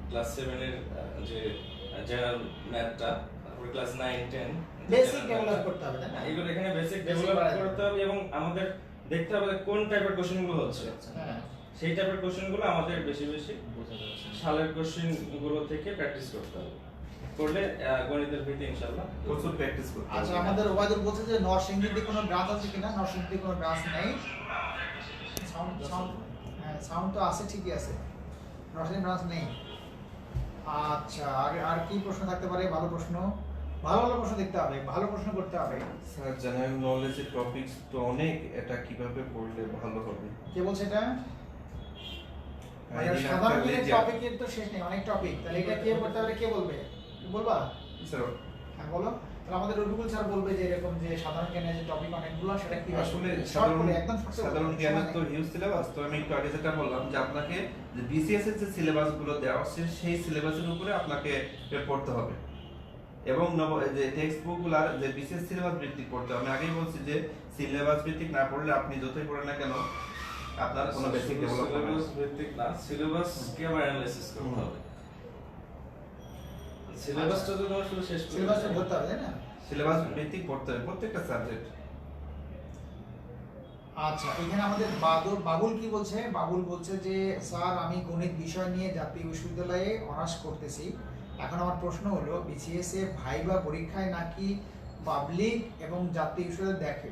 ক্লাস 7 এর যে জেনারেল ম্যাথটা, তারপর ক্লাস 9 10 বেসিক ডেভেলপ করতে হবে, তাই না? এগুলো এখানে বেসিক ডেভেলপ করতে হবে এবং আমাদের দেখতে হবে কোন টাইপের কোশ্চেনগুলো হচ্ছে। হ্যাঁ। সেই টাইপের কোশ্চেনগুলো আমাদের বেশি বোঝা যাচ্ছে। সালের কোশ্চেনগুলো থেকে প্র্যাকটিস করতে হবে। করলে গণিতের ভিত্তি ইনশাআল্লাহ প্রচুর প্র্যাকটিস করতে আচ্ছা, হবে। আমাদের ওবায়দুল বলছে যে নরসিংদীতে কোনো ব্রাঞ্চ আছে কিনা? নরসিংদীতে কোনো ব্রাঞ্চ নেই। সাউন্ড তো আছে, ঠিকই আছে, নরসিংদী ব্রাঞ্চ নেই। আচ্ছা, আর কি প্রশ্ন থাকতে পারে? ভালো প্রশ্ন, ভালো প্রশ্ন দেখতে হবে, ভালো প্রশ্ন করতে হবে। স্যার জেনারেল নলেজের টপিকস তো অনেক, এটা কিভাবে পড়লে ভালো হবে? কে বলছে এটা? মানে আইডিয়া সাধারণ থাকলে যে- টপিকের তো শেষ নেই, অনেক টপিক। তাহলে এটা কে পড়তে পারে, কে বলবে? বলবা? স্যার হ্যাঁ, বলো। তাহলে আমাদের রবিকুল স্যার বলবে যে এরকম যে সাধারণ জ্ঞানের যে টপিক অনেকগুলো, সেটা কি আসলে শর্ট করে একদম short করে সাধারণ বলো। জ্ঞানের তো হিউজ সিলেবাস। তো আমি একটু আগে যেটা বললাম যে আপনাকে যে বিসিএস এর যে সিলেবাস গুলো দেওয়া হচ্ছে সেই সিলেবাসের উপরে আপনাকে পড়তে হবে এবং যে টেক্সট বুক গুলার যে বিসিএস সিলেবাস ভিত্তিক পড়তে হবে। আমি আগেই বলছি যে সিলেবাস ভিত্তিক না পড়লে আপনি যতই পড়েন না কেন আপনার কোনো বেসিক ডেভেলপ হবে না। সিলেবাস ভিত্তিক না, সিলেবাসকে আবার অ্যানালাইসিস করতে হবে। সিলেবাসটা তো তোমার শুধু শেষ করতে সিলেবাসটা হবে। ধরতে হবে, তাই না? সিলেবাস ভিত্তিক পড়তে হবে প্রত্যেকটা সাবজেক্ট। আচ্ছা, এখানে আমাদের বাবুল কি বলছে? বাবুল বলছে যে স্যার আমি গণিত বিষয় নিয়ে জাতীয় বিশ্ববিদ্যালয়ে অনার্স করতেছি। এখন আমার প্রশ্ন হলো বিসিএস এ ভাইবা পরীক্ষায় নাকি পাবলিক এবং জাতীয় বিশ্ববিদ্যালয় দেখে?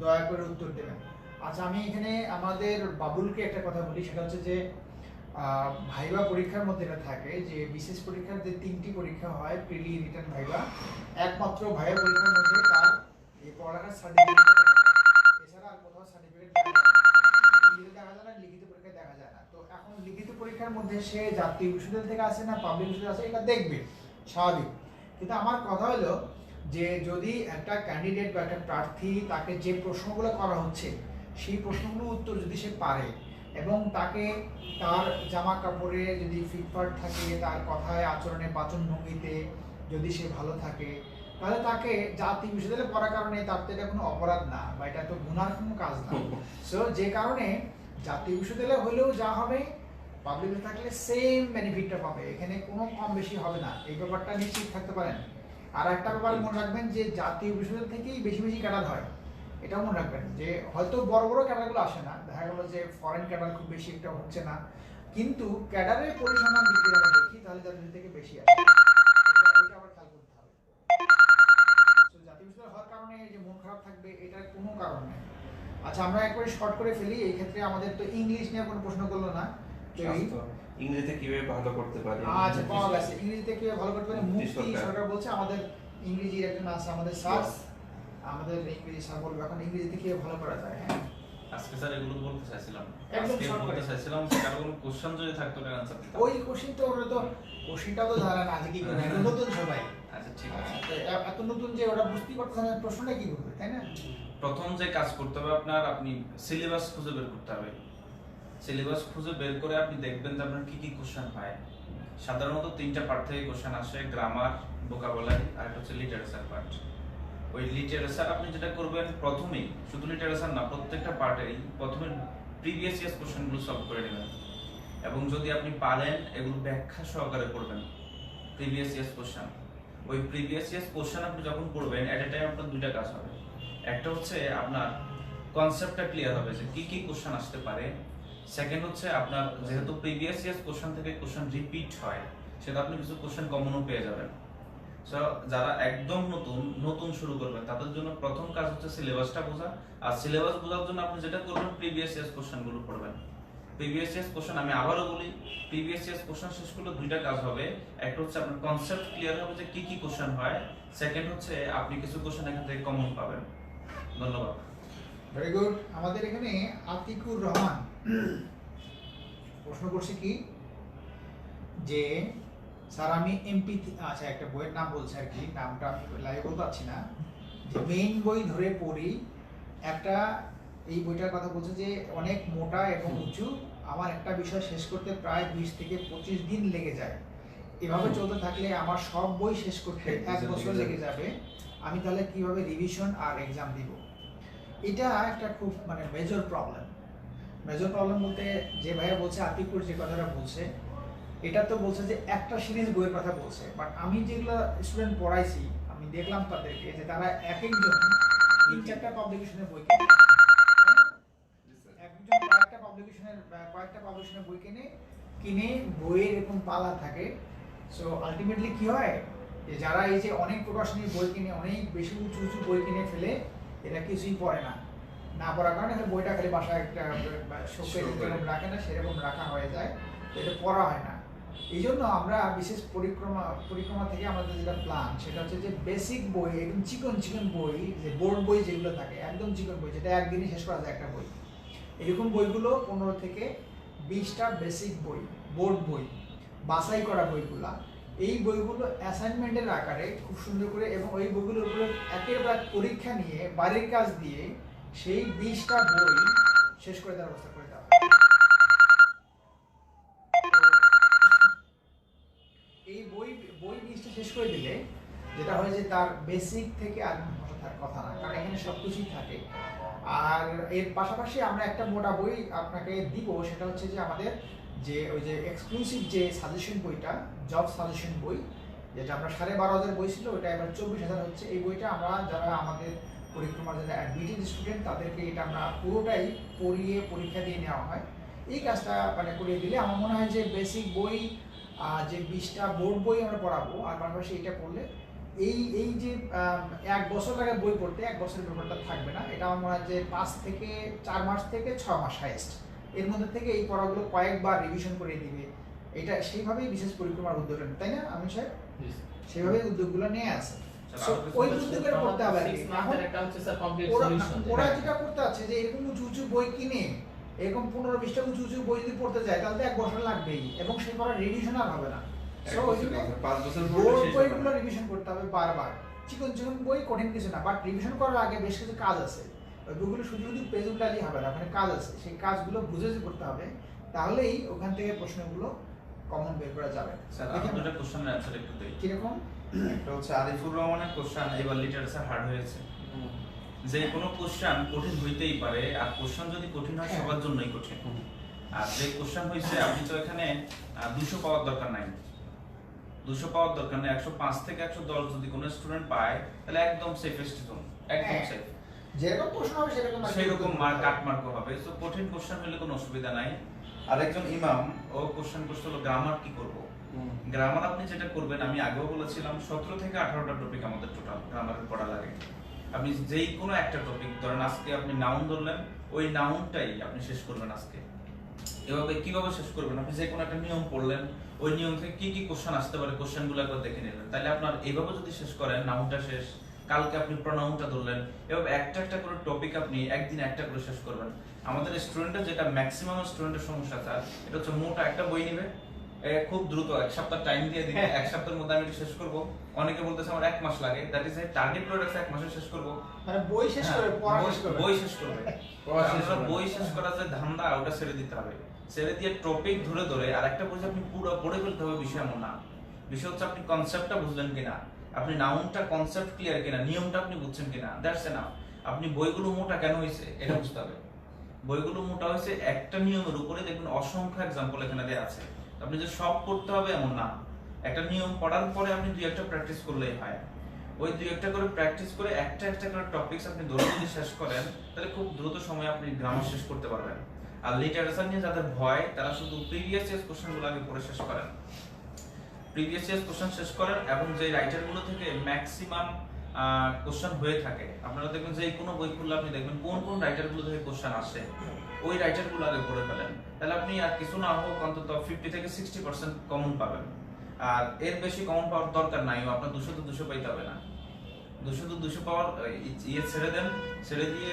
দয়া করে উত্তর দেবেন। আচ্ছা, আমি এখানে আমাদের বাবুলকে একটা কথা বলি, সেটা হচ্ছে যে ভাইবা পরীক্ষার মধ্যে এটা থাকে যে বিশেষ পরীক্ষার যে 3টি পরীক্ষা হয়, প্রিলি, রিটার্ন, ভাইবা, একমাত্র ভাইবা পরীক্ষার মধ্যে তার এই পড়ালেখার সার্টিফিকেট এছাড়া আর কোথাও সার্টিফিকেট দেখা যায় না, ইংরেজিতে দেখা যায় না, লিখিত পরীক্ষায় দেখা যায় না। তো এখন লিখিত পরীক্ষার মধ্যে সে জাতীয় বিশ্ববিদ্যালয় থেকে আসে না পাবলিক বিশ্ববিদ্যালয় আসে, এটা দেখবে স্বাভাবিক। কিন্তু আমার কথা হলো যে যদি একটা ক্যান্ডিডেট বা একটা প্রার্থী তাকে যে প্রশ্নগুলো করা হচ্ছে সেই প্রশ্নগুলোর উত্তর যদি সে পারে এবং তাকে তার জামা কাপড়ে যদি ফিটফাট থাকে, তার কথায় আচরণে বাচনভঙ্গিতে যদি সে ভালো থাকে, তাহলে তাকে জাতীয় বিশ্ববিদ্যালয়ে পড়ার কারণে তার তো এটা কোনো অপরাধ না বা এটা তো গুনার কোনো কাজ না। সো যে কারণে জাতীয় বিশ্ববিদ্যালয় হলেও যা হবে, পাবলিক থাকলে সেম বেনিফিটটা পাবে, এখানে কোনো কম বেশি হবে না, এই ব্যাপারটা নিশ্চিত থাকতে পারেন। আর একটা ব্যাপার মনে রাখবেন যে জাতীয় বিশ্ববিদ্যালয় থেকেই বেশি বেশি ক্যাডার হয়, এটাও মনে রাখবেন যে হয়তো বড় বড় ক্যাডারগুলো আসে না, দেখা গেলো যে ফরেন ক্যাডার খুব বেশি একটা হচ্ছে না, কিন্তু ক্যাডারের পরিসংখ্যান যদি আমরা দেখি তাহলে জাতীয় থেকে বেশি আসে, এটা আবার খেয়াল করতে হবে। তো জাতীয় বিশ্ববিদ্যালয় হওয়ার কারণে যে মন খারাপ থাকবে এটার কোনো কারণ নেই। আচ্ছা, আমরা একবারে শর্ট করে ফেলি, এই ক্ষেত্রে আমাদের তো ইংলিশ নিয়ে কোনো প্রশ্ন করলো না, তো ইংরেজিতে কিভাবে ভালো করতে পারি? আচ্ছা, পাওয়া গেছে, ইংরেজিতে কিভাবে ভালো করতে পারি মুক্তি সরকার বলছে। আমাদের ইংরেজির একজন আছে আমাদের স্যার, আমাদের ইংরেজি স্যার বলবে এখন ইংরেজিতে কিভাবে ভালো করা যায়। হ্যাঁ, আজকে স্যার এগুলো বলতে চাইছিলাম, একদম আজকে short বলতে করে। চাইছিলাম যে কারো কোনো কোশ্চেন যদি থাকতো এর आंसर দিতাম। ওই কোশ্চেন তো ওরা তো কোশ্চেনটা তো জানা না, আজকে কি করে নতুন সবাই, আচ্ছা ঠিক আছে। তো এত নতুন যে ওরা বুঝতেই পারতেছে না প্রশ্নটা কি করবে, তাই না? প্রথম যে কাজ করতে হবে আপনার, আপনি সিলেবাস খুঁজে বের করতে হবে। সিলেবাস খুঁজে বের করে আপনি দেখবেন যে আপনার কি কি কোশ্চেন হয়। সাধারণত 3টা পার্ট থেকে কোশ্চেন আসে, গ্রামার, ভোকাবুলারি আর একটা হচ্ছে লিটারেচার পার্ট। ওই লিটারেচার আপনি যেটা করবেন প্রথমেই, শুধু লিটারেচার না প্রত্যেকটা পার্টেই প্রথমে প্রিভিয়াস ইয়ার্স কোশ্চেনগুলো সলভ করে নেবেন এবং যদি আপনি পারেন এগুলো ব্যাখ্যা সহকারে করবেন প্রিভিয়াস ইয়ার্স কোশ্চেন। ওই প্রিভিয়াস ইয়ার্স কোশ্চেন আপনি যখন করবেন এট এ টাইম আপনার 2টা কাজ হবে। একটা হচ্ছে আপনার কনসেপ্টটা ক্লিয়ার হবে যে কি কি কোশ্চেন আসতে পারে। সেকেন্ড হচ্ছে আপনার যেহেতু প্রিভিয়াস ইয়ার্স কোশ্চেন থেকে কোশ্চেন রিপিট হয়, সেটা আপনি কিছু কোশ্চেন কমনও পেয়ে যাবেন। সো যারা একদম নতুন শুরু করবেন তাদের জন্য প্রথম কাজ হচ্ছে সিলেবাসটা বোঝা। আর সিলেবাস বোঝার জন্য আপনি যেটা করবেন প্রিভিয়াস ইয়ার্স কোশ্চেনগুলো পড়বেন। প্রিভিয়াস ইয়ার্স কোশ্চেন আমি আবারও বলি, প্রিভিয়াস ইয়ার্স কোশ্চেন শেষ করলে 2টা কাজ হবে। একটা হচ্ছে আপনার কনসেপ্ট ক্লিয়ার হবে যে কি কি কোশ্চেন হয়, সেকেন্ড হচ্ছে আপনি কিছু কোশ্চেন এখান থেকে কমন পাবেন। ধন্যবাদ। Very good. আমাদের এখানে আতিকুর রহমান প্রশ্ন করছে কি যে স্যার আমি এমপি, আচ্ছা একটা বইয়ের নাম বলছে আর কি, নামটা আমি লাইভে বলতে পারছি না, যে মেইন বই ধরে পড়ি একটা, এই বইটার কথা বলছে যে অনেক মোটা এবং উঁচু, আমার একটা বিষয় শেষ করতে প্রায় 20 থেকে 25 দিন লেগে যায়, এভাবে চলতে থাকলে আমার সব বই শেষ করতে 1 বছর লেগে যাবে, আমি তাহলে কিভাবে রিভিশন আর এক্সাম দিব? এটা একটা খুব মানে মেজর প্রবলেম বলতে যে ভাইয়া বলছে আতিকুর যে কথাটা বলছে এটা তো বলছে যে একটা সিরিজ বইয়ের কথা বলছে, বাট আমি যেগুলো স্টুডেন্ট পড়াইছি আমি দেখলাম তাদেরকে যে তারা এক একজন 3-4টা পাবলিকেশনের বই কেনে, একজন কয়েকটা পাবলিকেশনের বই কিনে বইয়ের এরকম পালা থাকে। সো আলটিমেটলি কি হয় যে যারা এই যে অনেক প্রকাশনীর বই কিনে, অনেক বেশি উঁচু উঁচু বই কিনে ফেলে, এরা কিছুই পড়ে না পড়ার কারণে বইটা খালি বাসায় একটা শোকের যেরকম রাখে না সেরকম রাখা হয়ে যায়, এটা পড়া হয় না। এই জন্য আমরা বিশেষ পরিক্রমা থেকে আমাদের যেটা প্ল্যান সেটা হচ্ছে যে বেসিক বই, একদম চিকন বই, যে বোর্ড বই যেগুলো থাকে একদম চিকন বই, যেটা একদিনে শেষ করা যায় একটা বই, এরকম বইগুলো 15 থেকে 20টা বেসিক বই, বোর্ড বই, বাছাই করা বইগুলা, এই বইগুলো অ্যাসাইনমেন্টের আকারে খুব সুন্দর করে এবং ওই বইগুলোর উপরে একের পর এক পরীক্ষা নিয়ে বাড়ির কাজ দিয়ে সেই 20টা বই শেষ করে দেওয়ার ব্যবস্থা করে দেওয়া হয়। এই বই 20টা শেষ করে দিলে যেটা হয় যে তার বেসিক থেকে আর থাকার কথা না, কারণ এখানে সবকিছুই থাকে। আর এর পাশাপাশি আমরা একটা মোটা বই আপনাকে দিব, সেটা হচ্ছে যে আমাদের যে ওই যে এক্সক্লুসিভ যে সাজেশন বইটা, জব সাজেশন বই, যেটা আমরা 12,500 বই ছিল ওটা এবার 24,000 হচ্ছে। এই বইটা আমরা যারা আমাদের পরিক্রমার যারা অ্যাডমিটেড স্টুডেন্ট তাদেরকে এটা আমরা পুরোটাই পড়িয়ে পরীক্ষা দিয়ে নেওয়া হয়। এই কাজটা মানে করিয়ে দিলে আমার মনে হয় যে বেসিক বই যে 20টা বোর্ড বই আমরা পড়াবো আর পাশাপাশি এটা করলে এই যে 1 বছর লাগে বই পড়তে, 1 বছরের ব্যাপারটা থাকবে না। এটা আমার মনে হয় যে 5 থেকে 4 মাস থেকে 6 মাস হাইয়েস্ট, এর মধ্যে থেকে এই পড়াগুলো কয়েকবার রিভিশন করে দিবে। এটা সেইভাবেই বিশেষ পরিক্রমার উদ্যোগ, তাই না আমি সাহেব? সেইভাবেই উদ্যোগগুলো নিয়ে আসে। So, ওই উদ্যোগের করতে হবে আর কি। ওরা যেটা করতে আছে যে এরকম উঁচু উঁচু বই কিনে এরকম 15-20টা উঁচু উঁচু বই যদি পড়তে যায় তাহলে তো 1 বছর লাগবেই এবং সেই পড়া রিভিশন আর হবে না। সো ওই জন্য 5 বছর বোর্ড বইগুলো রিভিশন করতে হবে বারবার। চিকন চিকন বই কঠিন কিছু না, বাট রিভিশন করার আগে বেশ কিছু কাজ আছে। ওই বইগুলো শুধু শুধু পেজ উল্টালেই হবে না, ওখানে কাজ আছে, সেই কাজগুলো বুঝে করতে হবে, তাহলেই ওখান থেকে প্রশ্নগুলো কমন বের করা যাবে। স্যার আমি দুটো কোশ্চেনের অ্যানসার একটু দেই। কিরকম? একটা হচ্ছে আরিফুর রহমানের কোশ্চেন এবার লিটারেচার হার্ড হয়েছে। যে কোনো কোশ্চেন কঠিন হইতেই পারে, আর কোশ্চেন যদি কঠিন হয় সবার জন্যই কঠিন। আর যে কোশ্চেন হইছে আপনি তো এখানে 200 পাওয়ার দরকার নাই, 200 পাওয়ার দরকার নেই, 105 থেকে 110 যদি কোনো স্টুডেন্ট পায় তাহলে একদম সেফেস্ট জোন, একদম সেফ। যেরকম প্রশ্ন হবে সেরকম মার্ক কাট মার্ক হবে। সো কঠিন কোশ্চেন হলে কোনো অসুবিধা নাই। আরেকজন ইমাম ও কোশ্চেন করতে হলো গ্রামার কি করব। গ্রামার আপনি যেটা করবেন, আমি আগেও বলেছিলাম 17 থেকে 18টা টপিক আমাদের টোটাল গ্রামারের পড়া লাগে। আপনি যেই কোনো একটা টপিক ধরেন, আজকে আপনি নাউন ধরলেন, ওই নাউনটাই আপনি শেষ করবেন আজকে। এভাবে কিভাবে শেষ করবেন, আপনি যে কোনো একটা নিয়ম পড়লেন, ওই নিয়ম থেকে কি কি কোশ্চেন আসতে পারে কোশ্চেনগুলো একবার দেখে নিলেন। তাহলে আপনার এইভাবে যদি শেষ করেন নাউনটা শেষ, কালকে আপনি প্রনাউনটা ধরলেন, এভাবে একটা একটা করে টপিক আপনি একদিন একটা করে শেষ করবেন। আমাদের স্টুডেন্টের যেটা ম্যাক্সিমাম স্টুডেন্টের সমস্যা স্যার, এটা হচ্ছে মোটা একটা বই নিবে, খুব দ্রুত 1 সপ্তাহ টাইম দিয়ে দিবে, 1 সপ্তাহের মধ্যে আমি এটা শেষ করব। অনেকে বলতেছে আমার 1 মাস লাগে, দ্যাট ইজ এ টার্গেট করে রাখছে 1 মাসে শেষ করব। মানে বই শেষ করে পড়া শেষ করবে, বই শেষ করবে। বই শেষ করার যে ধান্দা ওটা ছেড়ে দিতে হবে। ছেড়ে দিয়ে টপিক ধরে ধরে আর একটা বই আপনি পুরো পড়ে ফেলতে হবে, বিষয় এমন না। বিষয় হচ্ছে আপনি কনসেপ্টটা বুঝলেন কিনা, আপনি নাউনটা কনসেপ্ট ক্লিয়ার কিনা, নিয়মটা আপনি বুঝছেন কিনা, দ্যাটস এনাফ। আপনি বইগুলো মোটা কেন হয়েছে এটা বুঝতে হবে। বইগুলো মোটা হয়েছে একটা নিয়মের উপরে, দেখবেন অসংখ্য एग्जांपल এখানে দেয়া আছে। আপনি যে সব পড়তে হবে এমন না, একটা নিয়ম পড়ার পরে আপনি দুই একটা প্র্যাকটিস করলেই হয়। ওই দুই একটা করে প্র্যাকটিস করে একটা একটা করে টপিকস আপনি ধরে যদি শেষ করেন তাহলে খুব দ্রুত সময়ে আপনি গ্রামার শেষ করতে পারবেন। আর লিটারেচার নিয়ে যাদের ভয় তারা শুধু প্রিভিয়াস ইয়ার্স কোশ্চেনগুলো আগে পড়ে শেষ করেন, প্রিভিয়াস ইয়ার্স কোশ্চেন শেষ করেন, এবং যে রাইটারগুলো থেকে ম্যাক্সিমাম কোশ্চেন হয়ে থাকে, আপনারা দেখবেন যে কোনো বই খুললে আপনি দেখবেন কোন কোন রাইটারগুলো থেকে কোশ্চেন আসে, ওই রাইটারগুলো আগে পড়ে ফেলেন। তাহলে আপনি আর কিছু না হোক অন্তত 50 থেকে 60% কমন পাবেন। আর এর বেশি কমন পাওয়ার দরকার নাই, আপনার 200 তো 200 পাইতে হবে না। 200 তো 200 পাওয়ার ইয়ে ছেড়ে দেন, ছেড়ে দিয়ে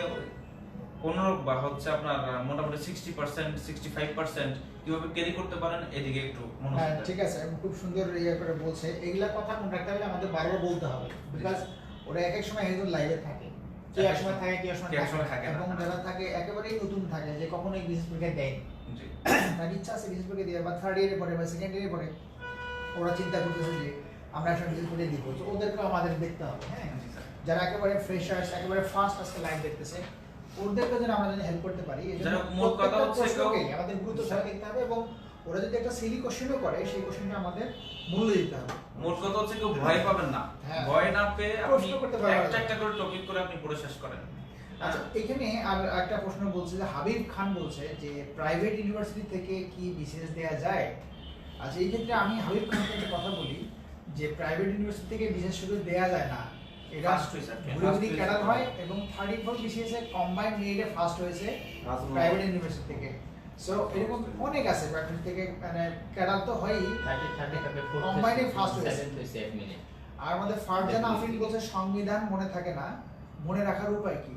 15 বা হচ্ছে আপনার মোটামুটি 60% 65% কিভাবে ক্যারি করতে পারেন এদিকে একটু মনোযোগ দেন। ঠিক আছে, খুব সুন্দর ইয়ে করে বলছে। এগুলা কথা মনে রাখতে হলে আমাদের বারবার বলতে হবে, বিকজ ওরা এক এক সময় একজন লাইভে থাকে, কে এক সময় থাকে কে এক সময় থাকে, এবং যারা থাকে একেবারেই নতুন থাকে যে কখনোই বিশেষ পরীক্ষা দেয়নি, তার ইচ্ছা আছে বিশেষ পরীক্ষা দিয়ে বা থার্ড ইয়ারে পড়ে বা সেকেন্ড ইয়ারে পড়ে, ওরা চিন্তা করতেছে যে আমরা একটা বিশেষ পরীক্ষা দিব, তো ওদেরকে আমাদের দেখতে হবে। হ্যাঁ, যারা একেবারে ফ্রেশার্স একেবারে ফার্স্ট আজকে লাইভ দেখতেছে, ওদেরকে যেন আমরা যদি হেল্প করতে পারি, এই জন্য মোট কথা হচ্ছে আমাদের গুরুত্ব সহ দেখতে হবে, এবং ওরা যদি একটা সিলি কোশ্চেনও করে সেই কোশ্চেনটা আমাদের মূল্য দিতে হবে। মোট কথা হচ্ছে কেউ ভয় পাবেন না, ভয় না পেয়ে আপনি একটা একটা করে টপিক করে আপনি পড়ে শেষ করেন। আচ্ছা, এখানে আর একটা প্রশ্ন বলছে যে হাবিব খান বলছে যে প্রাইভেট ইউনিভার্সিটি থেকে কি বিসিএস দেয়া যায়। আচ্ছা, এই ক্ষেত্রে আমি হাবিব খানকে একটা কথা বলি যে প্রাইভেট ইউনিভার্সিটি থেকে বিসিএস শুধু দেয়া যায় না, এটা ভুরি ক্যাডার হয় এবং 34 বিসিএস এর কম্বাইন্ড মেরিটে ফার্স্ট হয়েছে প্রাইভেট ইউনিভার্সিটি থেকে। সো এরকম অনেক আছে প্রাইভেট থেকে, মানে ক্যাডার তো হয়ই, 30 থেকে 40 কম্বাইন্ডে ফার্স্ট হয়েছে। 1 মিনিট। আর আমাদের ফারজান আফরিন বলছে সংবিধান মনে থাকে না, মনে রাখার উপায় কি?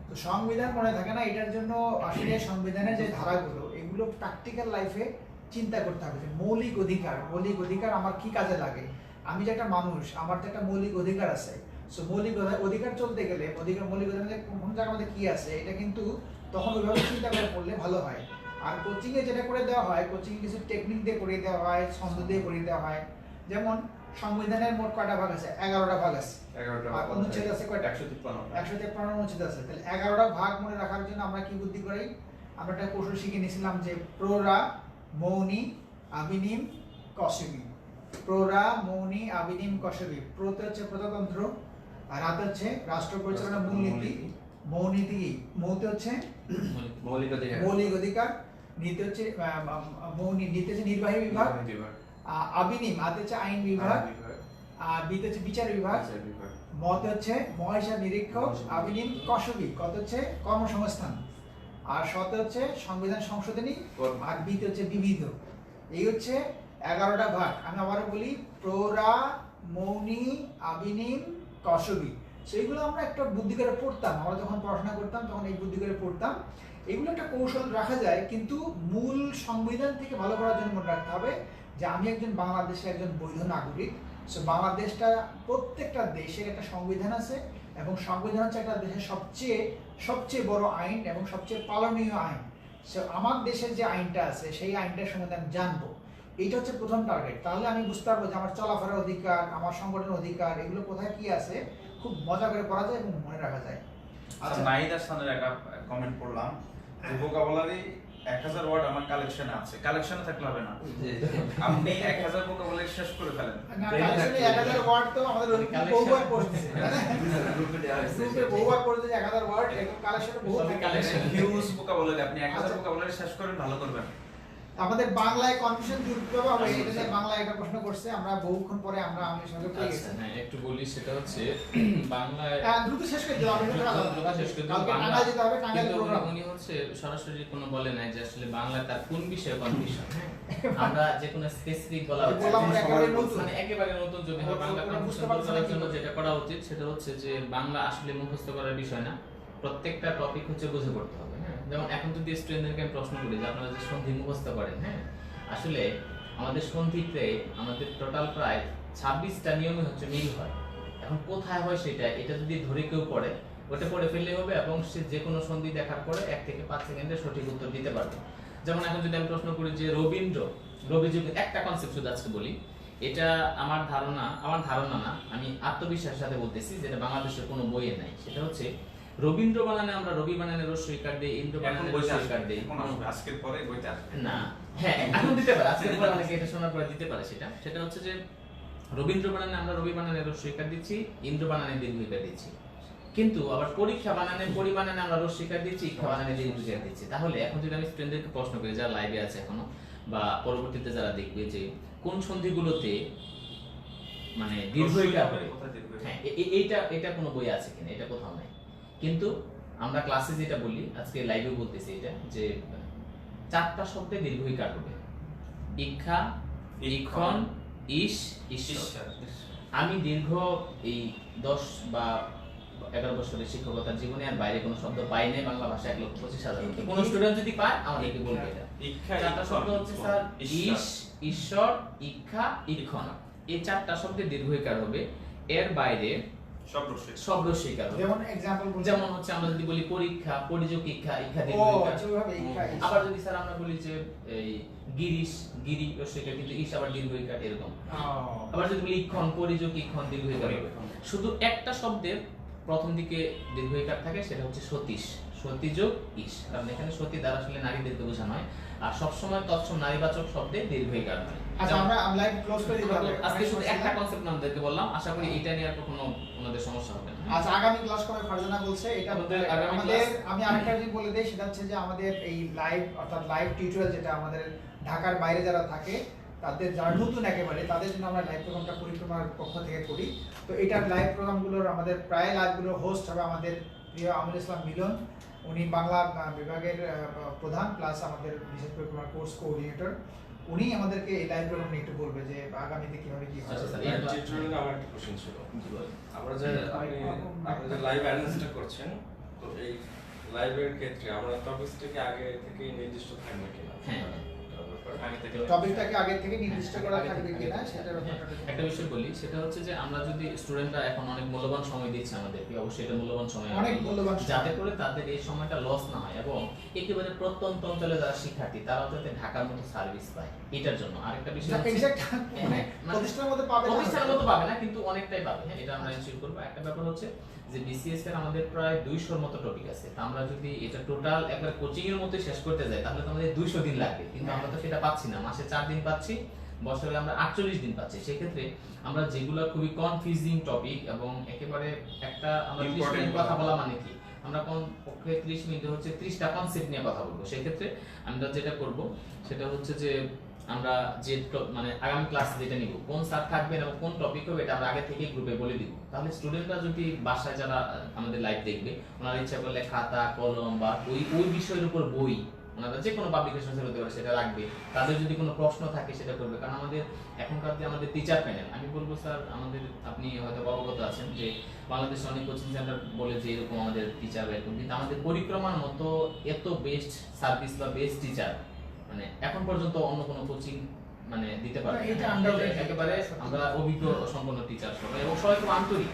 তো সংবিধান মনে থাকে না, এটার জন্য আসলে সংবিধানের যে ধারাগুলো এগুলো প্র্যাকটিক্যাল লাইফে চিন্তা করতে হবে। মৌলিক অধিকার আমার কি কাজে লাগে, আমি যে একটা মানুষ, আমার তো একটা মৌলিক অধিকার আছে। সো মৌলিক অধিকার চলতে গেলে মৌলিক অধিকার কোন জায়গার মধ্যে কি আছে এটা কিন্তু তখন ওইভাবে চিন্তা করে পড়লে ভালো হয়। আর কোচিংয়ে যেটা করে দেওয়া হয়, কোচিংয়ে কিছু টেকনিক দিয়ে করিয়ে দেওয়া হয়, ছন্দ দিয়ে করিয়ে দেওয়া হয়। যেমন সংবিধানের মোট কয়টা ভাগ আছে? 11টা ভাগ আছে। 11টা আর অনুচ্ছেদ আছে কয়টা? 153 অনুচ্ছেদ আছে। তাহলে 11টা ভাগ মনে রাখার জন্য আমরা কি বুদ্ধি করি? আমরা একটা কৌশল শিখে নিয়েছিলাম যে প্রোরা, মৌনি, আবিনিম, কসবি। প্রোরা, মৌনি, আবিনিম, কসবি। প্রোতে হচ্ছে প্রজাতন্ত্র, আর রাতে হচ্ছে রাষ্ট্র পরিচালনা মূলনীতি, মৌনীতি কি? মৌতে হচ্ছে মৌলিক অধিকার। মৌলিক অধিকার, নীতি হচ্ছে নীতি হচ্ছে নির্বাহী বিভাগ, আবিনিম আতে হচ্ছে আইন বিভাগ, আর বিতে হচ্ছে বিচার বিভাগ, মতে হচ্ছে মহাহিসাব নিরীক্ষক, আবিনিম কসবি, কত হচ্ছে কর্মসংস্থান, আর শতে হচ্ছে সংবিধান সংশোধনী, আর বিতে হচ্ছে বিবিধ। এই হচ্ছে 11টা ভাগ। আমি আবারও বলি, প্ররা, মৌনী, আবিনিম, কসবি। সেইগুলো আমরা একটা বুদ্ধি করে পড়তাম, আমরা যখন পড়াশোনা করতাম তখন এই বুদ্ধি করে পড়তাম। এগুলো একটা কৌশল রাখা যায়, কিন্তু মূল সংবিধান থেকে ভালো করার জন্য মনে রাখতে হবে যে আমি একজন বাংলাদেশের একজন বৈধ নাগরিক। সো বাংলাদেশটা, প্রত্যেকটা দেশের একটা সংবিধান আছে, এবং সংবিধান হচ্ছে একটা দেশের সবচেয়ে বড় আইন এবং সবচেয়ে পালনীয় আইন। সো আমার দেশের যে আইনটা আছে সেই আইনটার সম্বন্ধে আমি জানবো, এইটা হচ্ছে প্রথম টার্গেট। তাহলে আমি বুঝতে পারবো যে আমার চলাফেরার অধিকার, আমার সংগঠনের অধিকার, এগুলো কোথায় কি আছে, খুব মজা করে পড়া যায় এবং মনে রাখা যায়। আচ্ছা, নাহিদ হাসানের একটা কমেন্ট পড়লাম যে ভোকাবুলারি 1000 ওয়ার্ড আমার কালেকশনে আছে। কালেকশনে থাকলে হবে না, আপনি 1000 ভোকাবুলারি শেষ করে ফেলেন। না, কালেকশনে 1000 ওয়ার্ড তো আমাদের বহুবার পড়তেছে, গ্রুপে দেওয়া হয়েছে। গ্রুপে বহুবার পড়তেছে 1000 ওয়ার্ড, এবং কালেকশনে বহু কালেকশন হিউজ ভোকাবুলারি, আপনি 1000 ভোকাবুলারি শেষ করেন, ভালো করবেন। আমাদের বাংলায় কনফিউশন দূর করতে হবে। এটা নিয়ে বাংলায় একটা প্রশ্ন করছে, আমরা বহুক্ষণ পরে আমরা সঙ্গে পেয়ে গেছি। হ্যাঁ, একটু বলি, সেটা হচ্ছে বাংলায় দ্রুত শেষ করে দিও, আমি শেষ করে দিও। কালকে টাঙ্গাইল যেতে হবে, টাঙ্গাইল কিন্তু প্রোগ্রাম। উনি হচ্ছে সরাসরি কোনো বলে নাই যে আসলে বাংলায় তার কোন বিষয়ে কনফিউশন। আমরা যে কোনো স্পেসিফিক বলা হচ্ছে বললাম আমরা একেবারে নতুন। মানে একেবারে নতুন যদি হয় বাংলা ওরা কনফিউশন বুঝতে পারছে না করার জন্য কি যেটা করা উচিত সেটা হচ্ছে যে বাংলা আসলে মুখস্থ করার বিষয় না, প্রত্যেকটা টপিক হচ্ছে বুঝে পড়তে হবে। হ্যাঁ, যেমন এখন যদি স্টুডেন্টদেরকে আমি প্রশ্ন করি যে আপনারা যে সন্ধি মুখস্থ করেন, হ্যাঁ, আসলে আমাদের সন্ধিতে আমাদের টোটাল প্রায় 26টা নিয়মে হচ্ছে মিল হয়। এখন কোথায় হয় সেটা, এটা যদি ধরে কেউ পড়ে, ওটা পড়ে ফেললেই হবে, এবং সে যে কোনো সন্ধি দেখার পরে 1 থেকে 5 সেকেন্ডে সঠিক উত্তর দিতে পারবে। যেমন এখন যদি আমি প্রশ্ন করি যে রবি যুগের একটা কনসেপ্ট শুধু আজকে বলি, এটা আমার ধারণা না, আমি আত্মবিশ্বাসের সাথে বলতেছি, যেটা বাংলাদেশের কোনো বইয়ে নাই। সেটা হচ্ছে রবীন্দ্র বানানে আমরা রবি বানানে রস্বই কাট দেই, ইন্দ্র বানানে রস্বই কাট দেই। আজকের পরে বইতে আসবে না, হ্যাঁ, এখন দিতে পারে, আজকের পরে অনেকে এটা শোনার পরে দিতে পারে। সেটা হচ্ছে যে রবীন্দ্র বানানে আমরা রবি বানানে রস্বই কাট দিচ্ছি, ইন্দ্র বানানে দীর্ঘই কাট দিচ্ছি, কিন্তু আবার পরীক্ষা বানানে পরিমাণে আমরা রস্বই কাট দিচ্ছি, ইক্ষা বানানে দীর্ঘই কাট দিচ্ছি। তাহলে এখন যদি আমি স্টুডেন্টদেরকে প্রশ্ন করি, যারা লাইভে আছে এখনো বা পরবর্তীতে যারা দেখবে, যে কোন সন্ধিগুলোতে মানে দীর্ঘই কাট হবে, হ্যাঁ, এটা কোনো বই আছে কিনা, এটা কোথাও নাই। কিন্তু আমরা ক্লাসে যেটা বলি, আজকে লাইভে বলতেছি এটা, যে 4টা শব্দে দীর্ঘই কাট হবে: ইক্ষা, ইক্ষণ, ইশ, ঈশ্বর। আমি দীর্ঘ এই 10 বা 11 বছরের শিক্ষকতার জীবনে আর বাইরে কোনো শব্দ পাই নাই বাংলা ভাষা 1,25,000। কোন স্টুডেন্ট যদি পায় আমাদেরকে বলবে এটা। 4টা শব্দ হচ্ছে স্যার ইশ, ঈশ্বর, ইক্ষা, ইক্ষণ। এই 4টা শব্দে দীর্ঘই কাট হবে, এর বাইরে সব রস্বই কাট হবে। যেমন एग्जांपल যেমন হচ্ছে আমরা যদি বলি পরীক্ষা, পরিযোগ ইক্ষা, ইক্ষা ও দীর্ঘই কাট। আচ্ছা, ওইভাবে ইক্ষা। আবার যদি স্যার আমরা বলি যে এই গিরিশ, গিরি রস্বই কাট, কিন্তু ইশ আবার দীর্ঘই কাট, এরকম। আবার যদি বলি ইক্ষণ, পরিযোগ ইক্ষণ, দীর্ঘই কাট হবে। শুধু একটা শব্দের প্রথম দিকে দীর্ঘই কাট থাকে, সেটা হচ্ছে সতীশ, সতীযোগ ইশ, কারণ এখানে সতী দ্বারা আসলে নারীদেরকে বোঝানো হয়, আর সবসময় তৎসম নারীবাচক শব্দে দীর্ঘই কাট হয়। আচ্ছা, আমরা লাইভ ক্লোজ করে দিব। আজকে শুধু একটা কনসেপ্ট আমাদেরকে বললাম, আশা করি এটা নিয়ে আর কখনো আমাদের সমস্যা হবে না। আচ্ছা, আগামী ক্লাস কবে ফারজানা বলছে, এটা আমাদের আমি আরেকটা জিনিস বলে দেই, সেটা হচ্ছে যে আমাদের এই লাইভ, অর্থাৎ লাইভ টিউটোরিয়াল, যেটা আমাদের ঢাকার বাইরে যারা থাকে তাদের, যারা নতুন একেবারে, তাদের জন্য আমরা লাইভ প্রোগ্রামটা পরিক্রমার পক্ষ থেকে করি। তো এটার লাইভ প্রোগ্রামগুলোর আমাদের প্রায় লাইভগুলোর হোস্ট হবে আমাদের প্রিয় আমিনুল ইসলাম মিলন, উনি বাংলা বিভাগের প্রধান প্লাস আমাদের বিশেষ পরিক্রমার কোর্স কোঅর্ডিনেটর। উনি আমাদেরকে এই লাইভ প্রোগ্রাম নিয়ে একটু বলবে যে আগামীতে কিভাবে কি হবে। আচ্ছা স্যার, এই টিউটোরিয়ালে আমার একটা কোশ্চেন ছিল, আমরা যে আপনি যে লাইভ অ্যানালিসিসটা করছেন, তো এই লাইভের ক্ষেত্রে আমরা টপিকসটাকে আগে থেকে নির্দিষ্ট থাকবে কিনা? হ্যাঁ, টপিকটাকে আগে থেকে নির্দিষ্ট করা থাকবে কিনা সেটার ব্যাপারটা একটা বিষয় বলি, সেটা হচ্ছে যে আমরা যদি স্টুডেন্টরা এখন অনেক মূল্যবান সময় দিচ্ছে আমাদেরকে, অবশ্যই এটা মূল্যবান সময়, অনেক মূল্যবান সময়। যাতে করে তাদের এই সময়টা লস না হয়, এবং একেবারে প্রত্যন্ত অঞ্চলে যারা শিক্ষার্থী তারাও যাতে ঢাকার মতো সার্ভিস পায়, এটার জন্য। আরেকটা বিষয় হচ্ছে এক্সাক্ট হ্যাঁ, মানে প্রতিষ্ঠানের মধ্যে পাবে না, প্রতিষ্ঠানের মতো পাবে না, কিন্তু অনেকটাই পাবে। হ্যাঁ, এটা আমরা এনশিওর করব। একটা ব্যাপার হচ্ছে যে বিসিএস এর আমাদের প্রায় 200-র মতো টপিক আছে, তা আমরা যদি এটা টোটাল একবার কোচিং এর মধ্যে শেষ করতে যাই তাহলে তো আমাদের 200 দিন লাগবে, কিন্তু আমরা তো সেটা পাচ্ছি না, মাসে 4 দিন পাচ্ছি, বছরে আমরা 48 দিন পাচ্ছি। সেক্ষেত্রে আমরা যেগুলো খুবই কনফিউজিং টপিক এবং একেবারে একটা আমরা 30 Important মিনিট কথা বলা মানে কি, আমরা কোন পক্ষে 30 মিনিটে হচ্ছে 30টা কনসেপ্ট নিয়ে কথা বলবো। সেক্ষেত্রে আমরা যেটা করব সেটা হচ্ছে যে আমরা যে মানে আগামী ক্লাস যেটা নিব, কোন স্যার থাকবেন এবং কোন টপিক হবে, এটা আমরা আগে থেকেই গ্রুপে বলে দিব। তাহলে স্টুডেন্টরা যদি বাসায় যারা আমাদের লাইভ দেখবে, ওনারা ইচ্ছা করলে খাতা কলম বা ওই বিষয়ের উপর বই, ওনারা যে কোনো পাবলিকেশন হতে পারে সেটা রাখবে। তাদের যদি কোনো প্রশ্ন থাকে সেটা করবে। কারণ আমাদের এখনকার যে আমাদের টিচার প্যানেল, আমি বলবো স্যার আমাদের, আপনি হয়তো অবগত আছেন যে বাংলাদেশে অনেক কোচিং সেন্টার বলে যে এরকম আমাদের টিচার এরকম, কিন্তু আমাদের পরিক্রমার মতো এত বেস্ট সার্ভিস বা বেস্ট টিচার মানে এখন পর্যন্ত অন্য কোনো কোচিং মানে দিতে পারে না। এটা undoubtedly একেবারে আমরা অভিজ্ঞ সম্পন্ন টিচার সবাই, এবং সবাই খুব আন্তরিক।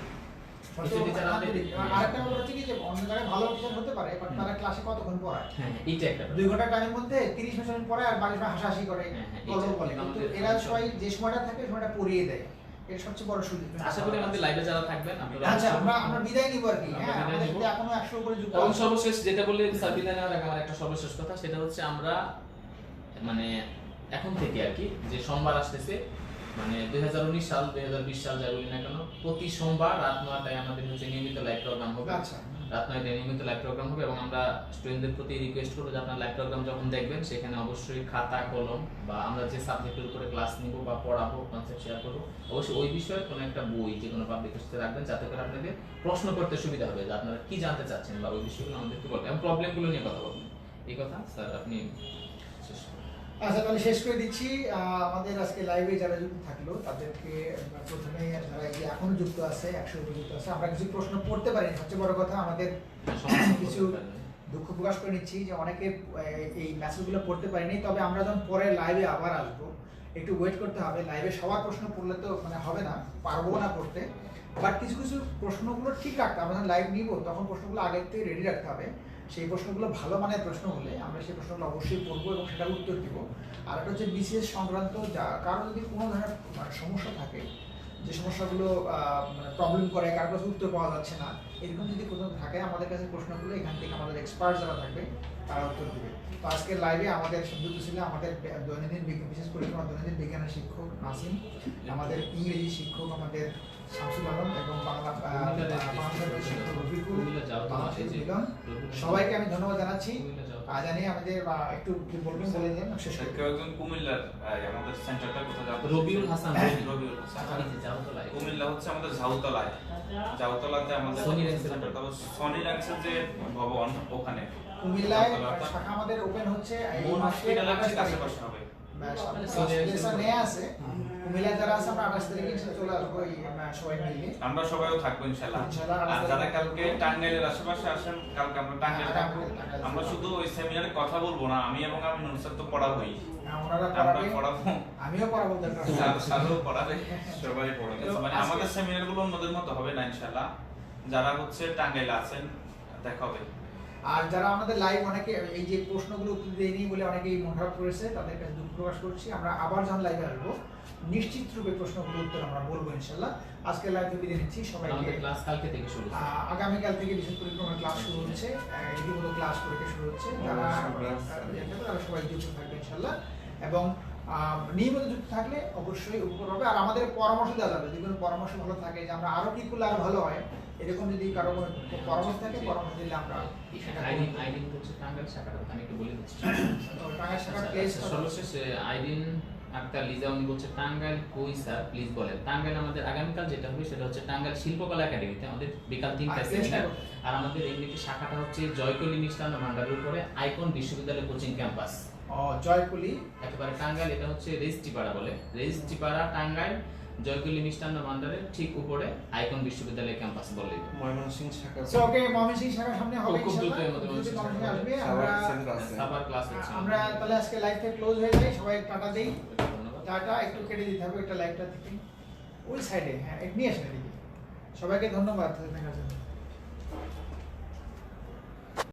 কিছু টিচার আমাদের আরেকটা ব্যাপার হচ্ছে কি যে অন্য জায়গায় ভালো টিচার হতে পারে, বাট তারা ক্লাসে কতক্ষণ পড়ায়, হ্যাঁ এটা একটা 2 ঘন্টা টাইমের মধ্যে 30 মিনিট পড়ায় আর বাকি সময় হাসাহাসি করে, হ্যাঁ, গল্প এটা বলে, কিন্তু আমাদের- এরা সবাই যে সময়টা থাকে সময়টা পড়িয়ে দেয়। এটা সবচেয়ে বড় সুযোগ। আশা করি আমাদের লাইভে যারা থাকবেন আপনারা আচ্ছা, আমরা বিদায় নিব আর কি। আমরা হ্যাঁ, বিদায় আমাদের নিব। সাথে এখনো 100 উপরে যুক্ত এবং আছে। সর্বশেষ যেটা বললে স্যার বিদায় নেওয়ার আগে আমার একটা সর্বশেষ কথা, সেটা হচ্ছে আমরা মানে এখন থেকে আর কি যে সোমবার আসতেছে মানে 2019 সাল 2020 সাল যাই বলি না কেন, প্রতি সোমবার রাত 9টায় আমাদের হচ্ছে নিয়মিত লাইভ প্রোগ্রাম হবে। আচ্ছা, রাত 9টায় নিয়মিত লাইভ প্রোগ্রাম হবে এবং আমরা স্টুডেন্টদের প্রতি রিকোয়েস্ট করবো যে আপনারা লাইভ প্রোগ্রাম যখন দেখবেন সেখানে অবশ্যই খাতা কলম বা আমরা যে সাবজেক্টের উপরে ক্লাস নিব বা পড়াবো, কনসেপ্ট শেয়ার করবো, অবশ্যই ওই বিষয়ে কোনো একটা বই যে কোনো পাবলিকেশনে রাখবেন, যাতে করে আপনাদের প্রশ্ন করতে সুবিধা হবে যে আপনারা কি জানতে চাচ্ছেন বা ওই বিষয়গুলো আমাদেরকে বলবেন এবং প্রবলেমগুলো নিয়ে কথা বলবেন। এই কথা স্যার আপনি শেষ করুন। আচ্ছা, তাহলে শেষ করে দিচ্ছি। আমাদের আজকে লাইভে যারা যুক্ত থাকলো তাদেরকে প্রথমে যারা এই যে এখনো যুক্ত আছে 100 উপরে যুক্ত আছে, আমরা কিছু প্রশ্ন পড়তে পারি। সবচেয়ে বড় কথা আমাদের কিছু দুঃখ প্রকাশ করে নিচ্ছি যে অনেকে এই মেসেজগুলো পড়তে পারেনি। তবে আমরা যখন পরে লাইভে আবার আসবো, একটু ওয়েট করতে হবে। লাইভে সবার প্রশ্ন পড়লে তো মানে হবে না, পারবো না পড়তে, বাট কিছু কিছু প্রশ্নগুলো ঠিক রাখতে হবে। আমরা যখন লাইভ নিব তখন প্রশ্নগুলো আগের থেকে রেডি রাখতে হবে। সেই প্রশ্নগুলো ভালো মানের প্রশ্ন হলে আমরা সেই প্রশ্নগুলো অবশ্যই পড়বো এবং সেটার উত্তর দিব। আর একটা হচ্ছে বিসিএস সংক্রান্ত কারো যদি কোনো ধরনের মানে সমস্যা থাকে, যে সমস্যাগুলো মানে প্রবলেম করে, কারো কাছে উত্তর পাওয়া যাচ্ছে না, এরকম যদি কোনো থাকে আমাদের কাছে প্রশ্নগুলো এখান থেকে আমাদের এক্সপার্ট যারা থাকবে তারা উত্তর দেবে। তো আজকের লাইভে আমাদের যুক্ত ছিল আমাদের দৈনন্দিন বিজ্ঞান, বিশেষ করে আমার দৈনন্দিন বিজ্ঞানের শিক্ষক নাসিম, আমাদের ইংরেজি শিক্ষক আমাদের শামসুল আলম এবং বাংলা শিক্ষক রফিকুল, মিলন, সবাইকে আমি ধন্যবাদ জানাচ্ছি। জানি আমাদের একটু কি বলবেন বলে দেন শেষ করে। কেউ একজন কুমিল্লার আমাদের সেন্টারটা কোথায় জানতে রবিউল হাসান, রবিউল হাসান জাউতলায়। কুমিল্লা হচ্ছে আমাদের ঝাউতলায়, ঝাউতলাতে আমাদের সনি র্যাংসের সেন্টার, তারপর সনি র্যাংসের যে ভবন ওখানে কুমিল্লায় শাখা আমাদের ওপেন হচ্ছে এই মন মাসে হসপিটালের 28 তারিখে। আশেপাশে হবে। কুমিল্লা যারা আছে আমরা 28 তারিখে চলে আসবো সবাই মিলে। আমরা সবাইও থাকবো ইনশাআল্লাহ। আর যারা কালকে টাঙ্গাইলের আশেপাশে আসেন, কালকে আমরা টাঙ্গাইলে থাকবো। আমরা শুধু ওই সেমিনারে কথা বলবো না, আমি এবং আমি নুসরাত তো পড়াবোই, ওনারা আমরা পড়াবে, পড়াবো, আমিও পড়াবো, দরকার স্যারও পড়াবে, সবাই পড়াবে। মানে আজকে- আমাদের সেমিনারগুলো অন্যদের মতো হবে না ইনশাআল্লাহ। যারা হচ্ছে টাঙ্গাইলে আছেন দেখা হবে। আর যারা আমাদের লাইভ অনেকে এই যে প্রশ্নগুলো উত্তর দেয়নি বলে অনেকেই মন খারাপ করেছে, তাদের কাছে দুঃখ প্রকাশ করছি। আমরা আবার যখন লাইভে আসবো নিশ্চিত রূপে প্রশ্নগুলোর উত্তর আমরা বলবো ইনশাআল্লাহ। আজকে লাইভে বিদায় নিচ্ছি সবাইকে। আমাদের ক্লাস কালকে থেকে শুরু হচ্ছে। আগামীকাল থেকে বিশেষ পরিক্রমার ক্লাস শুরু হচ্ছে, রীতিমতো ক্লাস পরীক্ষা শুরু হচ্ছে। যারা তারা সবাই যুক্ত থাকবে ইনশাআল্লাহ এবং নিয়মিত যুক্ত থাকলে অবশ্যই উপকার হবে। আর আমাদের পরামর্শ দেওয়া যাবে, যদি কোনো পরামর্শ ভালো থাকে যে আমরা আরো কি করলে আরো ভালো হয়, এরকম যদি কারো কোনো পরামর্শ থাকে পরামর্শ দিলে আমরা সেটা আইডিন হচ্ছে টাঙ্গাইল শাখাটা, আমি একটু বলে দিচ্ছি। টাঙ্গাইল শাখার প্লেস সর্বশেষ আইডিন আক্তার লিজা, উনি বলছে টাঙ্গাইল কই স্যার প্লিজ বলেন। টাঙ্গাইল আমাদের আগামীকাল যেটা হবে সেটা হচ্ছে টাঙ্গাইল শিল্পকলা একাডেমিতে আমাদের বিকাল 3টায় সেমিনার। আর আমাদের এমনিতে শাখাটা হচ্ছে জয়কলি মিষ্টান্ন ভান্ডারের উপরে আইকন বিশ্ববিদ্যালয় কোচিং ক্যাম্পাস, জয়কুলি একেবারে টাঙ্গাইল। এটা হচ্ছে রেজিস্ট্রিপাড়া বলে, রেজিস্ট্রিপাড়া টাঙ্গাইল জয়কলি মিষ্টান্ন ভান্ডারের ঠিক উপরে আইকন বিশ্ববিদ্যালয় ক্যাম্পাস বললেই হবে। ময়মনসিংহ শাখা ওকে, ময়মনসিংহ শাখার সামনে হবে খুব দ্রুত ইনশাআল্লাহ। এর মধ্যে দ্রুত ময়মনসিংহ ময়মনসিংহে আসবে। সবার আমরা সেন্টার আছে। সাবার ক্লাস হচ্ছে। আমরা তাহলে আজকে লাইভ থেকে ক্লোজ হয়ে যাই, সবাই টাটা দেই। ধন্যবাদ। টাটা একটু কেটে দিতে হবে এটা লাইভটা থেকে ওই সাইডে, হ্যাঁ নিয়ে আসেন এদিকে। সবাইকে ধন্যবাদ দেখার জন্য।